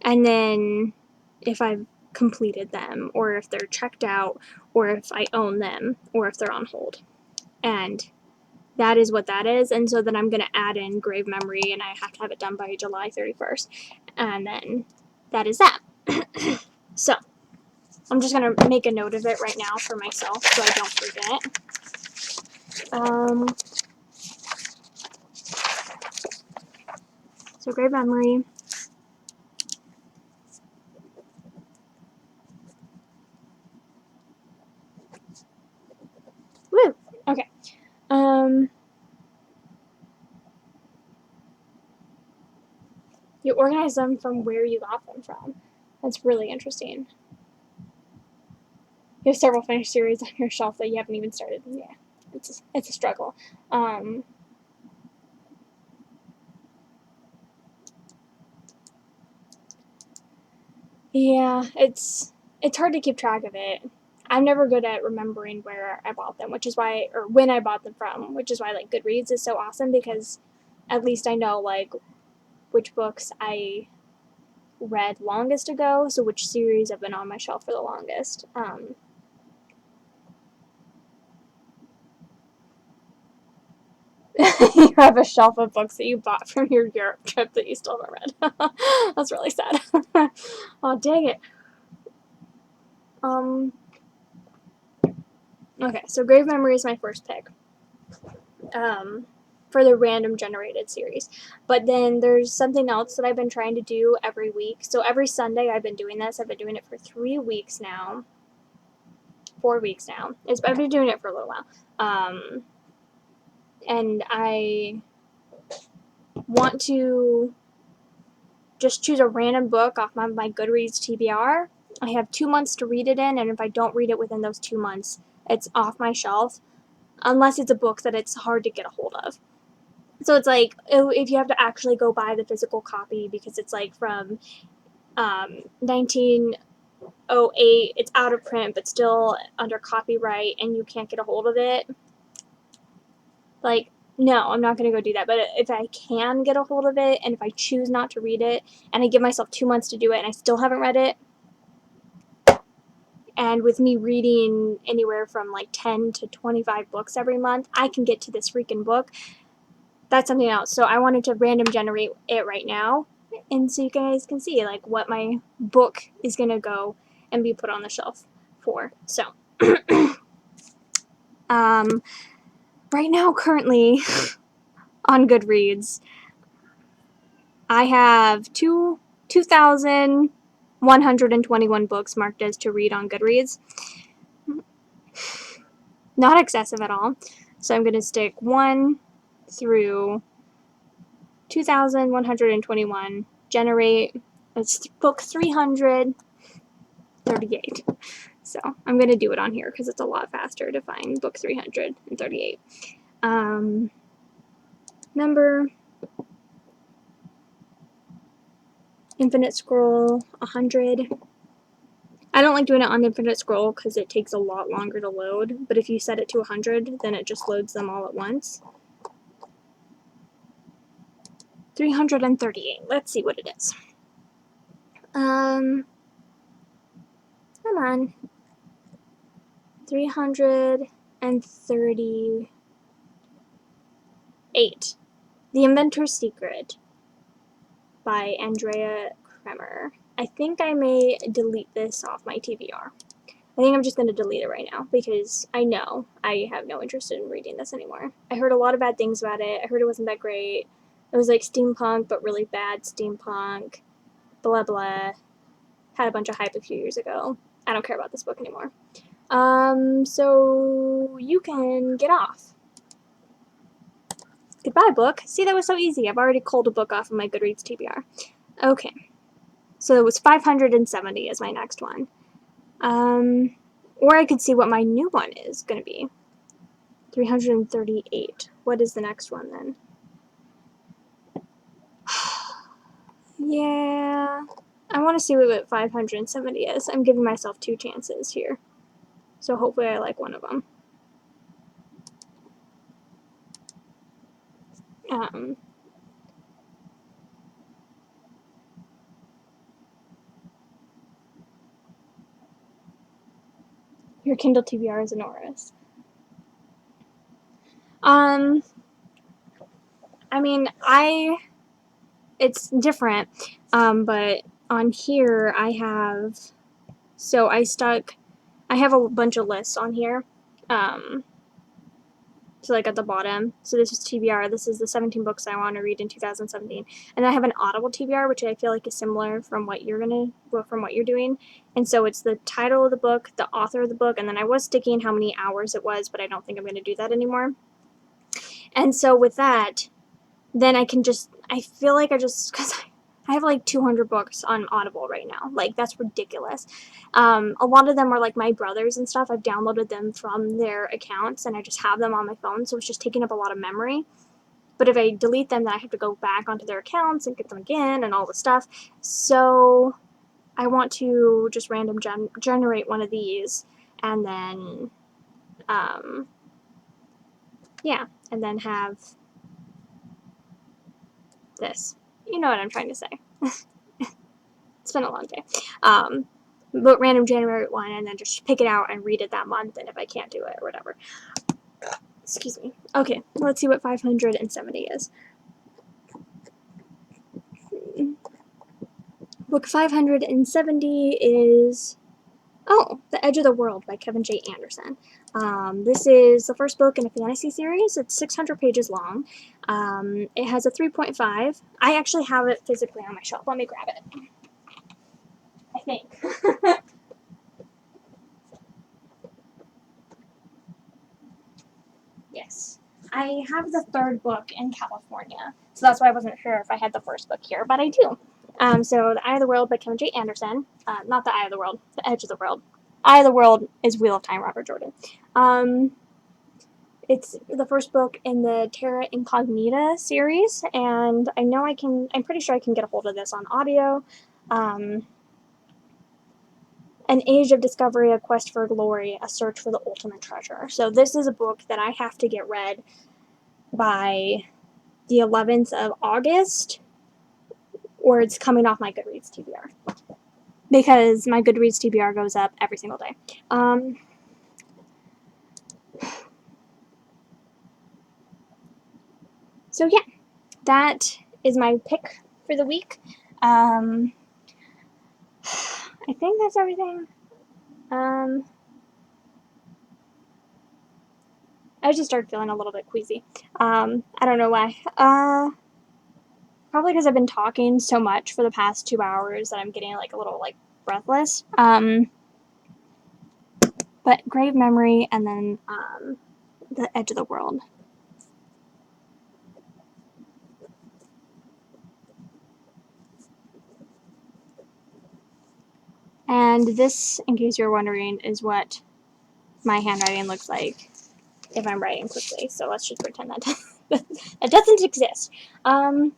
and then if I've completed them, or if they're checked out, or if I own them, or if they're on hold. And that is what that is. And so then I'm going to add in grave memory, and I have to have it done by July 31st. And then that is that. So I'm just going to make a note of it right now for myself so I don't forget. So grave memory. Woo! Okay. You organize them from where you got them from. That's really interesting. You have several finished series on your shelf that you haven't even started. Yeah, it's a struggle. Yeah, it's hard to keep track of it. I'm never good at remembering where I bought them, which is why, or when I bought them from, which is why like Goodreads is so awesome because at least I know like which books I read longest ago, so which series have been on my shelf for the longest. You have a shelf of books that you bought from your Europe trip that you still haven't read. That's really sad. Oh, dang it. Okay, so Grave Memory is my first pick. For the random generated series. But then there's something else that I've been trying to do every week. So every Sunday I've been doing this. I've been doing it for 3 weeks now. 4 weeks now. I've been doing it for a little while. And I want to just choose a random book off my Goodreads TBR. I have 2 months to read it in, and if I don't read it within those 2 months, it's off my shelf, unless it's a book that it's hard to get a hold of. So it's like if you have to actually go buy the physical copy because it's like from 1908, it's out of print but still under copyright and you can't get a hold of it. Like, no, I'm not going to go do that. But if I can get a hold of it and if I choose not to read it and I give myself 2 months to do it and I still haven't read it, and with me reading anywhere from like 10 to 25 books every month, I can get to this freaking book. That's something else. So I wanted to random generate it right now, and so you guys can see like what my book is gonna go and be put on the shelf for. So, right now, currently on Goodreads, I have 2,121 books marked as to read on Goodreads. Not excessive at all. So I'm gonna stick 1 through 2,121. Generate. It's book 338. So I'm going to do it on here because it's a lot faster to find book 338. Number. Infinite Scroll 100. I don't like doing it on Infinite Scroll because it takes a lot longer to load, but if you set it to 100, then it just loads them all at once. 338. Let's see what it is. Come on. 338. The Inventor's Secret by Andrea Kremer. I think I may delete this off my TBR. I think I'm just going to delete it right now because I know I have no interest in reading this anymore. I heard a lot of bad things about it. I heard it wasn't that great. It was like steampunk, but really bad steampunk. Blah, blah. Had a bunch of hype a few years ago. I don't care about this book anymore. So you can get off. Goodbye, book. See, that was so easy. I've already culled a book off of my Goodreads TBR. Okay. So it was 570 is my next one. Or I could see what my new one is going to be. 338. What is the next one then? Yeah. I want to see what 570 is. I'm giving myself 2 chances here. So hopefully I like one of them. Um, your Kindle TBR is enormous. I mean, it's different, but on here I have, so I have a bunch of lists on here, so like at the bottom, so this is TBR, this is the 17 books I want to read in 2017, and I have an Audible TBR, which I feel like is similar from what you're doing, and so it's the title of the book, the author of the book, and then I was sticking how many hours it was, but I don't think I'm going to do that anymore. And so with that, then I feel like because I have like 200 books on Audible right now. Like, that's ridiculous. A lot of them are like my brother's and stuff. I've downloaded them from their accounts and I just have them on my phone, so it's just taking up a lot of memory. But if I delete them, then I have to go back onto their accounts and get them again and all the stuff. So I want to just random generate one of these and then, and then have this. You know what I'm trying to say. It's been a long day. But random generate one and then just pick it out and read it that month, and if I can't do it or whatever. Excuse me. Okay, let's see what 570 is. Book 570 is The Edge of the World by Kevin J. Anderson. This is the first book in a fantasy series. It's 600 pages long. It has a 3.5. I actually have it physically on my shelf. Let me grab it. I think. Yes. I have the third book in California, so that's why I wasn't sure if I had the first book here, but I do. So The Eye of the World by Kevin J. Anderson. Not The Eye of the World, The Edge of the World. Eye of the World is Wheel of Time, Robert Jordan. It's the first book in the Terra Incognita series, and I'm pretty sure I can get a hold of this on audio. An Age of Discovery, A Quest for Glory, A Search for the Ultimate Treasure. So this is a book that I have to get read by the 11th of August, or it's coming off my Goodreads TBR. Because my Goodreads TBR goes up every single day. So yeah, that is my pick for the week. I think that's everything. I just started feeling a little bit queasy. I don't know why. Probably because I've been talking so much for the past 2 hours that I'm getting like a little like breathless. But Grave Memory and then The Edge of the World. And this, in case you're wondering, is what my handwriting looks like if I'm writing quickly. So let's just pretend that that doesn't exist. So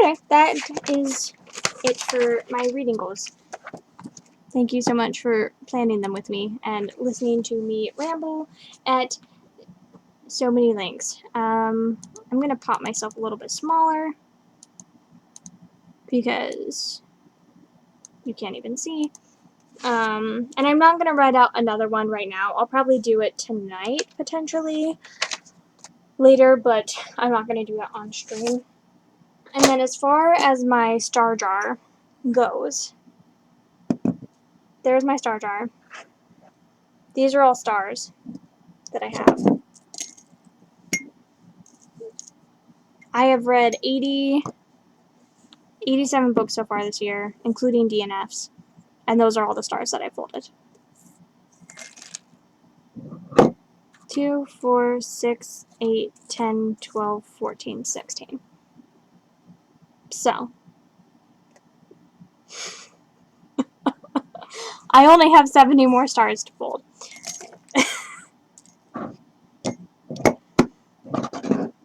anyway, that is it for my reading goals. Thank you so much for planning them with me and listening to me ramble at so many lengths. I'm going to pop myself a little bit smaller because you can't even see. And I'm not going to write out another one right now. I'll probably do it tonight, potentially, later, but I'm not going to do that on stream. And then as far as my star jar goes, there's my star jar. These are all stars that I have. I have read 87 books so far this year, including DNFs, and those are all the stars that I folded. 2, 4, 6, 8, 10, 12, 14, 16. So, I only have 70 more stars to fold.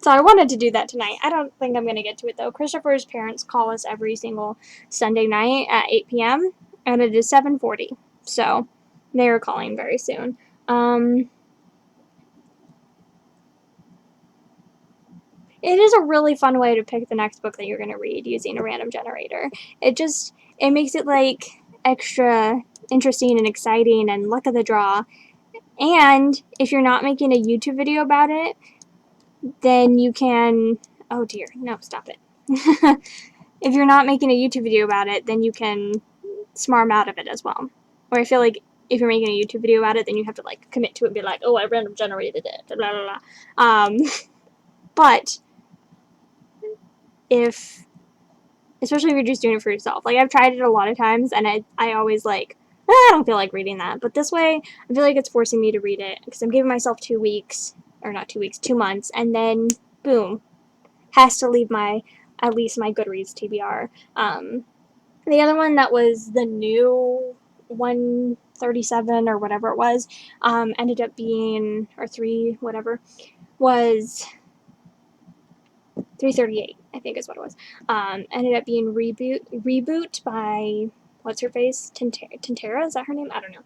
So I wanted to do that tonight. I don't think I'm going to get to it, though. Christopher's parents call us every single Sunday night at 8 p.m., and it is 7:40. So they are calling very soon. it is a really fun way to pick the next book that you're going to read using a random generator. It makes it like extra interesting and exciting and luck of the draw. And if you're not making a YouTube video about it, then you can, oh dear, no, stop it. If you're not making a YouTube video about it, then you can smarm out of it as well. Or I feel like if you're making a YouTube video about it, then you have to like commit to it and be like, oh, I random generated it, blah blah blah. But if, especially if you're just doing it for yourself, like I've tried it a lot of times, and I always like, I don't feel like reading that. But this way, I feel like it's forcing me to read it because I'm giving myself 2 weeks, or not 2 weeks, 2 months, and then boom, has to leave my at least my Goodreads TBR. The other one that was the new 137 or whatever it was, ended up being, or 3 whatever, was 338, I think is what it was. Ended up being reboot by what's her face, Tintera, is that her name? I don't know.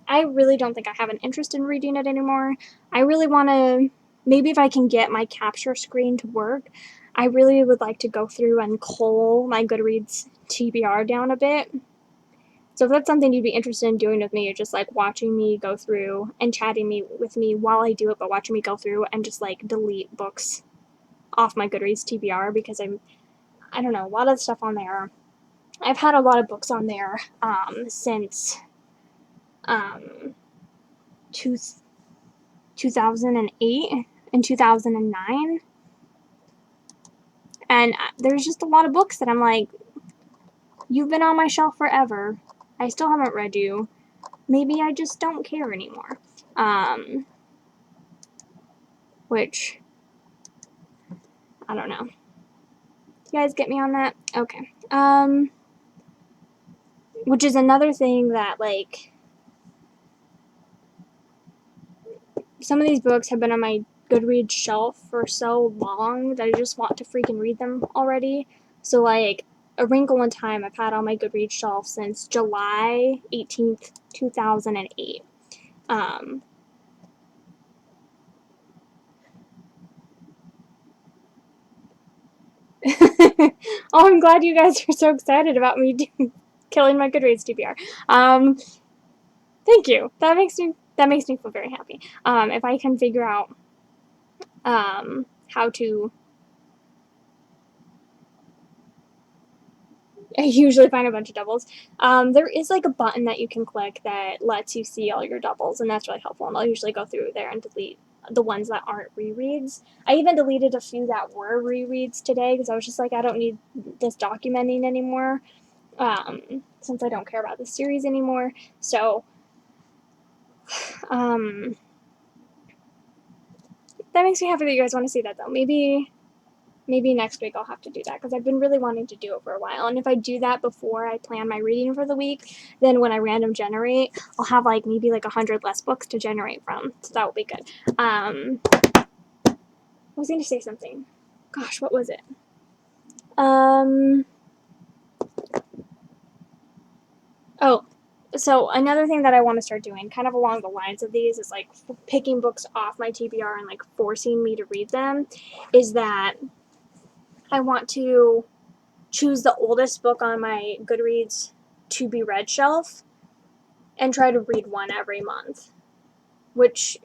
I really don't think I have an interest in reading it anymore. I really want to, maybe if I can get my capture screen to work, I really would like to go through and cull my Goodreads TBR down a bit. So if that's something you'd be interested in doing with me, just like watching me go through and chatting with me while I do it, but watching me go through and just like delete books off my Goodreads TBR, because I don't know, a lot of stuff on there. I've had a lot of books on there since 2008 and 2009. And there's just a lot of books that I'm like, you've been on my shelf forever. I still haven't read you. Maybe I just don't care anymore. Which, I don't know. You guys get me on that? Okay. Which is another thing that, like, some of these books have been on my Goodreads shelf for so long that I just want to freaking read them already. So, like, A Wrinkle in Time, I've had on my Goodreads shelf since July 18th, 2008. Oh, I'm glad you guys are so excited about me killing my Goodreads TBR. Thank you. That makes me feel very happy. If I can figure out how to, I usually find a bunch of doubles. There is like a button that you can click that lets you see all your doubles, and that's really helpful. And I'll usually go through there and delete the ones that aren't rereads. I even deleted a few that were rereads today because I was just like, I don't need this documenting anymore, since I don't care about the series anymore. So, that makes me happy that you guys want to see that, though. Maybe next week I'll have to do that because I've been really wanting to do it for a while. And if I do that before I plan my reading for the week, then when I random generate, I'll have like maybe like 100 less books to generate from. So that will be good. I was going to say something. Gosh, what was it? Oh, so another thing that I want to start doing, kind of along the lines of these, is like picking books off my TBR and like forcing me to read them, is that I want to choose the oldest book on my Goodreads to be read shelf and try to read one every month, which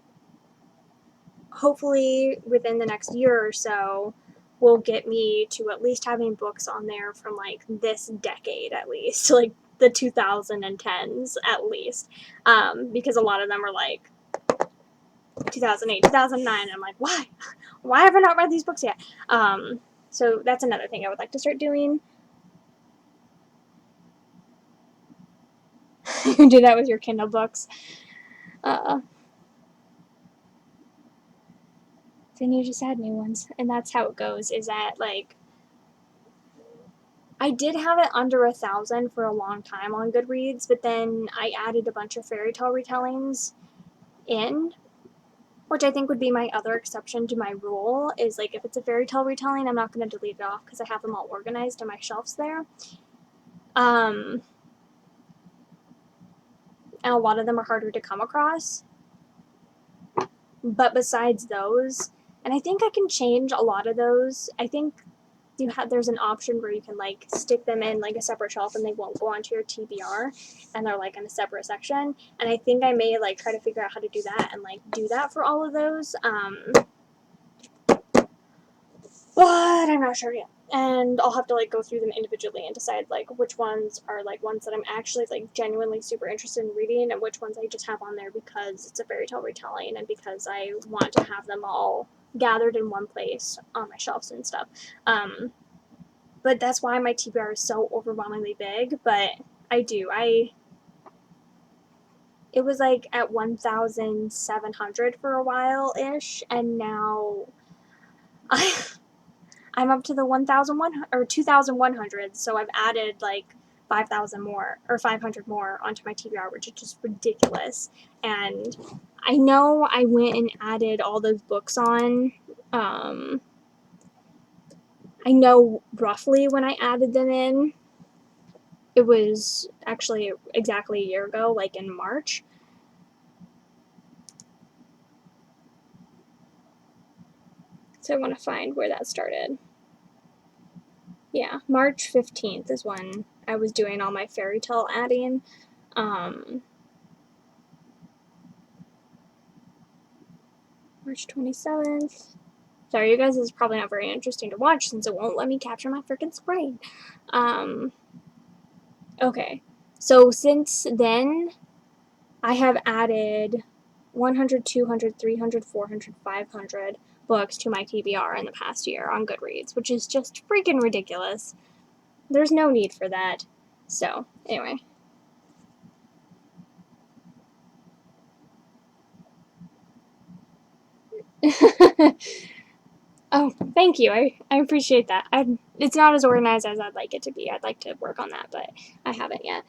hopefully within the next year or so will get me to at least having books on there from like this decade, at least like the 2010s at least, because a lot of them are like 2008, 2009. I'm like, why have I not read these books yet? So that's another thing I would like to start doing. You do that with your Kindle books. Then you just add new ones, and that's how it goes. Is that like, I did have it under 1,000 for a long time on Goodreads, but then I added a bunch of fairy tale retellings in, which I think would be my other exception to my rule. Is like, if it's a fairy tale retelling, I'm not going to delete it off because I have them all organized on my shelves there. And a lot of them are harder to come across. But besides those, And I think I can change a lot of those. I think there's an option where you can like stick them in like a separate shelf and they won't go onto your TBR, and they're like in a separate section. And I think I may like try to figure out how to do that and like do that for all of those. But I'm not sure yet. And I'll have to like go through them individually and decide like which ones are like ones that I'm actually like genuinely super interested in reading, and which ones I just have on there because it's a fairy tale retelling and because I want to have them all gathered in one place on my shelves and stuff. But that's why my TBR is so overwhelmingly big. But it was like at 1,700 for a while ish, and now I'm up to the 1,100 or 2,100. So I've added like 5,000 more or 500 more onto my TBR, which is just ridiculous. And I know I went and added all those books on. I know roughly when I added them in. It was actually exactly a year ago, like in March. So I want to find where that started. Yeah, March 15th is when I was doing all my fairy tale adding. March 27th. Sorry, you guys, this is probably not very interesting to watch since it won't let me capture my freaking screen. Okay, so since then, I have added 100, 200, 300, 400, 500 books to my TBR in the past year on Goodreads, which is just freaking ridiculous. There's no need for that. So, anyway. Oh, thank you. I appreciate that. It's not as organized as I'd like it to be. I'd like to work on that, but I haven't yet.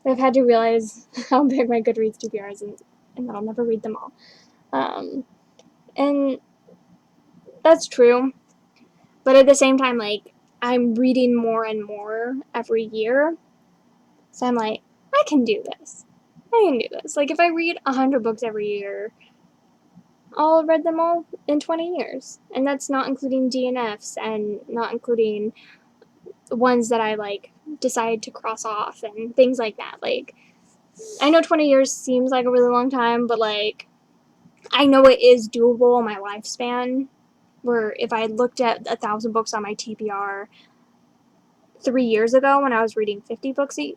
I've had to realize how big my Goodreads TBR is, and that I'll never read them all. And that's true. But at the same time, like, I'm reading more and more every year. So I'm like, I can do this. I can do this. Like, if I read 100 books every year, I'll have read them all in 20 years. And that's not including DNFs and not including the ones that I, like, decide to cross off and things like that. Like, I know 20 years seems like a really long time, but, like, I know it is doable in my lifespan. Where if I looked at 1,000 books on my TBR 3 years ago when I was reading 50 books a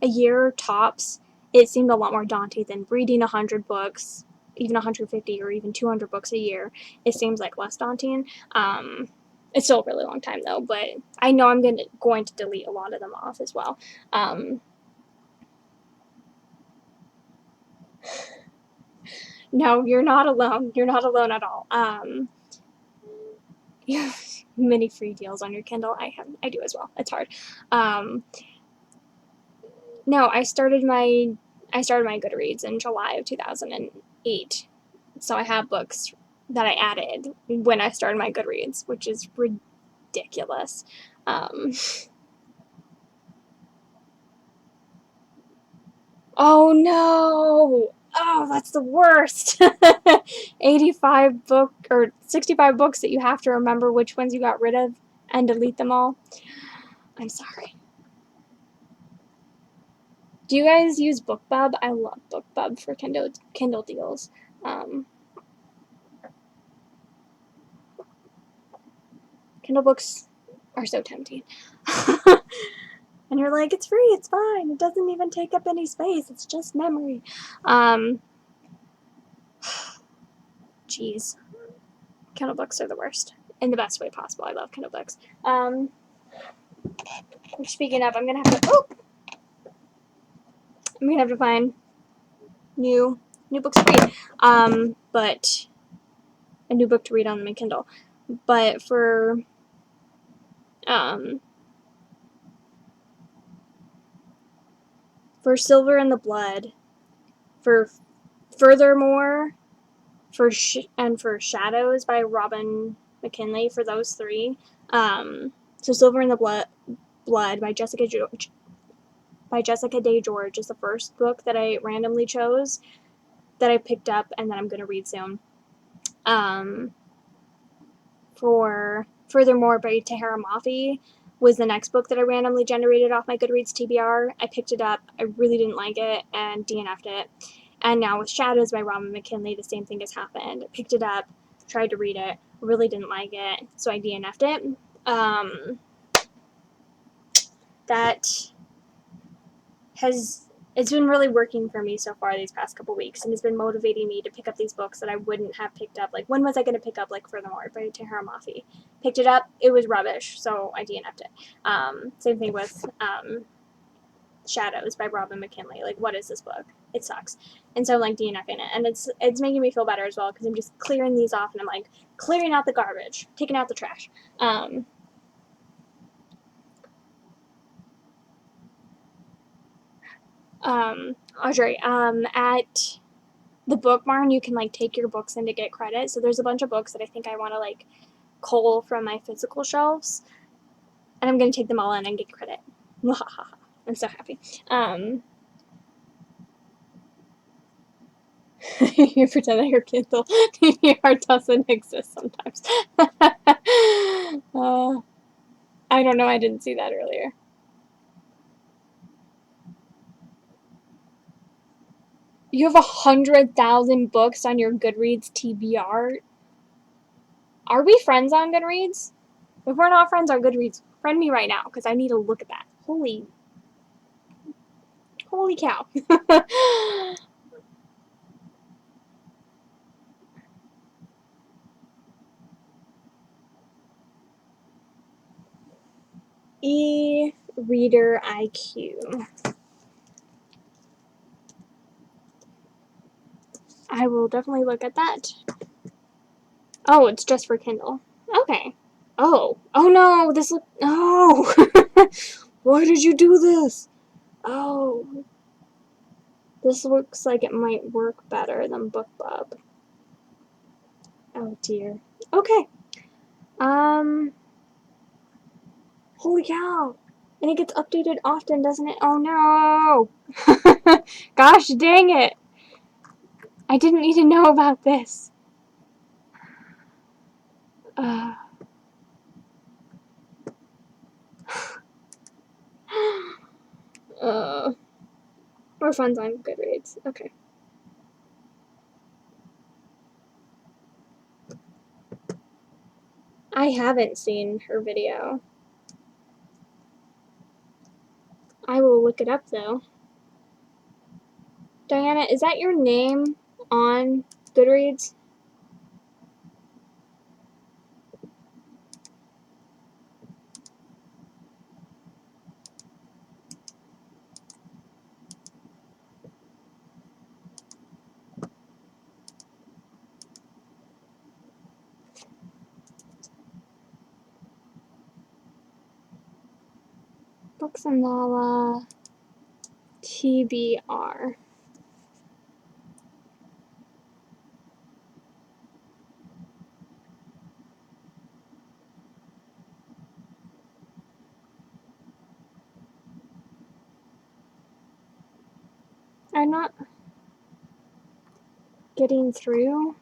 year tops, it seemed a lot more daunting than reading 100 books, even 150 or even 200 books a year. It seems like less daunting. It's still a really long time though, but I know I'm going to delete a lot of them off as well. No, you're not alone. You're not alone at all. You have many free deals on your Kindle. I do as well. It's hard. No, I started my Goodreads in July of 2008. So I have books that I added when I started my Goodreads, which is ridiculous. Oh no! Oh, that's the worst. 85 book or 65 books that you have to remember which ones you got rid of and delete them all. I'm sorry. Do you guys use BookBub? I love BookBub for Kindle deals. Kindle books are so tempting. And you're like, it's free, it's fine, it doesn't even take up any space, it's just memory. Jeez. Kindle books are the worst. In the best way possible. I love Kindle books. Speaking of, I'm gonna have to find new books to read. But a new book to read on my Kindle. But for Silver in the Blood, for Furthermore, for Shadows by Robin McKinley, for those three. So Silver in the Blood by Jessica by Jessica Day George is the first book that I randomly chose that I picked up and that I'm going to read soon. For Furthermore by Tahara Mafi was the next book that I randomly generated off my Goodreads TBR. I picked it up, I really didn't like it, and DNF'd it. And now with Shadows by Robin McKinley, the same thing has happened. I picked it up, tried to read it, really didn't like it, so I DNF'd it. It's been really working for me so far these past couple weeks, and it's been motivating me to pick up these books that I wouldn't have picked up. Like, when was I going to pick up, like, Furthermore by Tahara Mafi? Picked it up, it was rubbish, so I DNF'd it. Same thing with Shadows by Robin McKinley. Like, what is this book? It sucks. And so I'm, like, DNFing it. And it's making me feel better as well, because I'm just clearing these off, and I'm, like, clearing out the garbage, taking out the trash. Audrey, at the Book Barn, you can, like, take your books in to get credit. So there's a bunch of books that I think I want to, like, cull from my physical shelves, and I'm going to take them all in and get credit. I'm so happy. You pretend that your Kindle TBR doesn't exist sometimes. I don't know, I didn't see that earlier. You have 100,000 books on your Goodreads TBR. Are we friends on Goodreads? If we're not friends on Goodreads, friend me right now, because I need to look at that. Holy cow. E-Reader IQ. I will definitely look at that. Oh, it's just for Kindle. Okay. Oh no, this look. Oh! Why did you do this? Oh. This looks like it might work better than BookBub. Oh dear. Okay. Holy cow. And it gets updated often, doesn't it? Oh no! Gosh dang it! I didn't need to know about this. We're friends on Goodreads. Okay. I haven't seen her video. I will look it up though. Diana, is that your name on Goodreads? Books and Lala TBR. I'm not getting through.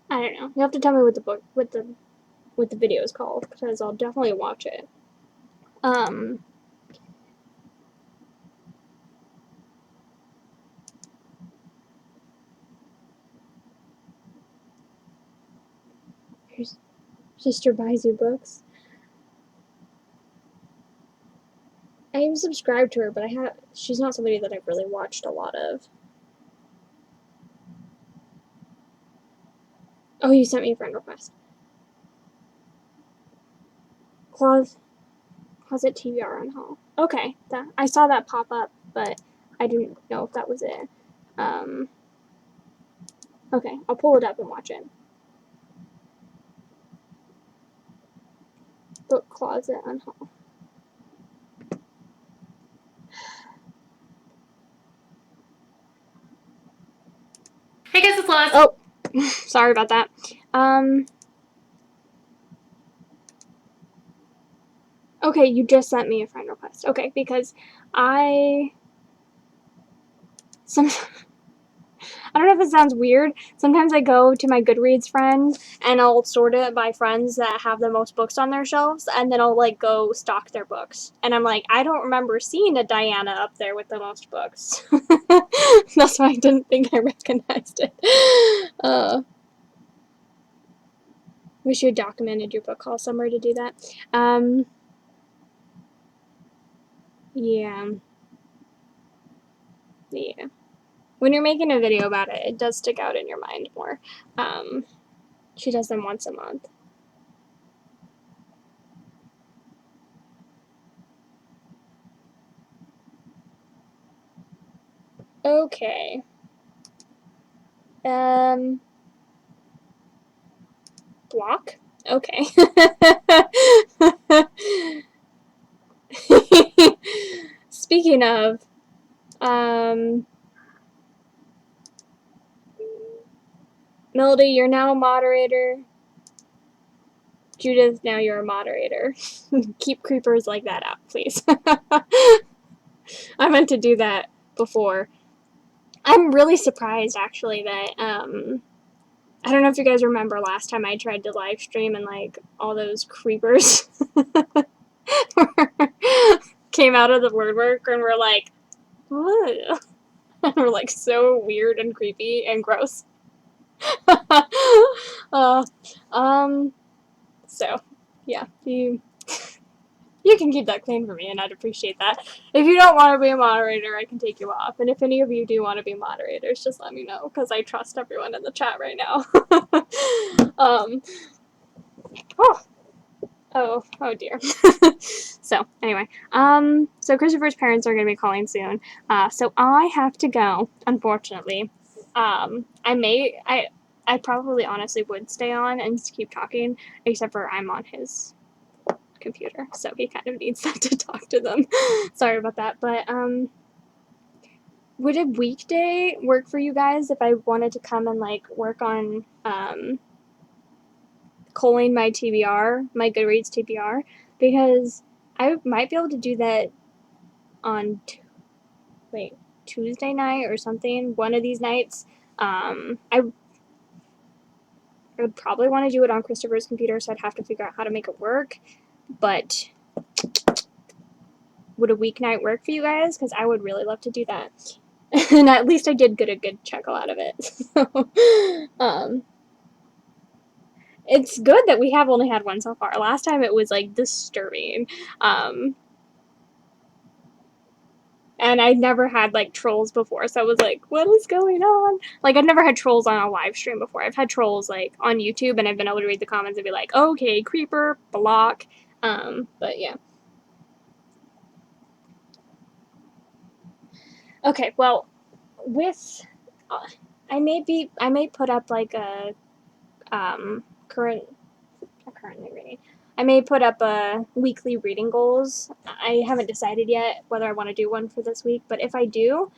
I don't know. You have to tell me what the video is called, because I'll definitely watch it. Here's Sister buys you books. I am subscribed to her, but she's not somebody that I've really watched a lot of. Oh, you sent me a friend request. Closet TBR on haul. Okay, I saw that pop up, but I didn't know if that was it. Okay, I'll pull it up and watch it. Book closet on haul. Hey guys, it's Lois. Oh, sorry about that. Okay, you just sent me a friend request. Okay, because I I don't know if it sounds weird. Sometimes I go to my Goodreads friend and I'll sort it by friends that have the most books on their shelves, and then I'll like go stalk their books. And I'm like, I don't remember seeing a Diana up there with the most books. That's why I didn't think I recognized it. Wish you had documented your book haul somewhere to do that. Yeah. Yeah. When you're making a video about it, it does stick out in your mind more. She does them once a month. Okay. Block? Okay. Speaking of, Melody, you're now a moderator. Judith, now you're a moderator. Keep creepers like that out, please. I meant to do that before. I'm really surprised, actually, that, I don't know if you guys remember last time I tried to live stream and, like, all those creepers came out of the word work and were like, ugh. And were, like, so weird and creepy and gross. So, yeah, you can keep that clean for me, and I'd appreciate that. If you don't want to be a moderator, I can take you off. And if any of you do want to be moderators, just let me know, because I trust everyone in the chat right now. Oh dear. So, anyway. So Christopher's parents are going to be calling soon. So I have to go, unfortunately. I probably honestly would stay on and keep talking, except for I'm on his computer, so he kind of needs that to talk to them. Sorry about that, but would a weekday work for you guys if I wanted to come and like work on culling my TBR, my Goodreads TBR, because I might be able to do that on Tuesday night or something, one of these nights. I would probably want to do it on Christopher's computer, so I'd have to figure out how to make it work. But would a weeknight work for you guys? Because I would really love to do that. And at least I did get a good chuckle out of it. So, it's good that we have only had one so far. Last time it was like disturbing. And I'd never had like trolls before, so I was like, what is going on? Like, I've never had trolls on a live stream before. I've had trolls like on YouTube, and I've been able to read the comments and be like, okay, creeper, block. But yeah. Okay, well, with I may put up like a currently reading. I may put up a weekly reading goals. I haven't decided yet whether I want to do one for this week, but if I do,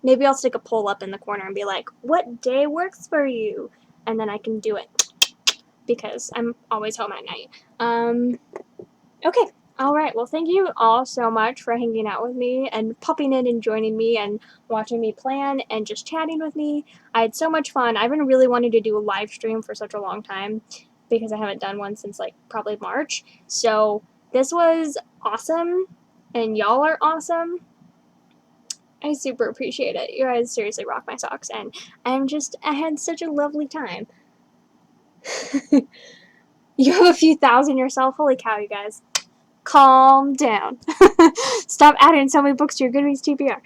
maybe I'll stick a poll up in the corner and be like, what day works for you? And then I can do it because I'm always home at night. Okay. All right. Well, thank you all so much for hanging out with me and popping in and joining me and watching me plan and just chatting with me. I had so much fun. I've been really wanting to do a live stream for such a long time because I haven't done one since like probably March. So this was awesome, and y'all are awesome. I super appreciate it. You guys seriously rock my socks, and I had such a lovely time. You have a few thousand yourself. Holy cow, you guys. Calm down. Stop adding so many books to your Goodreads TBR.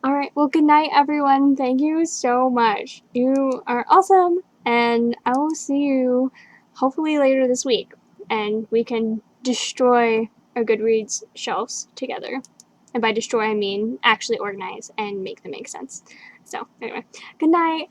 Alright, well, good night, everyone. Thank you so much. You are awesome, and I will see you hopefully later this week, and we can destroy our Goodreads shelves together. And by destroy, I mean actually organize and make them make sense. So, anyway, good night.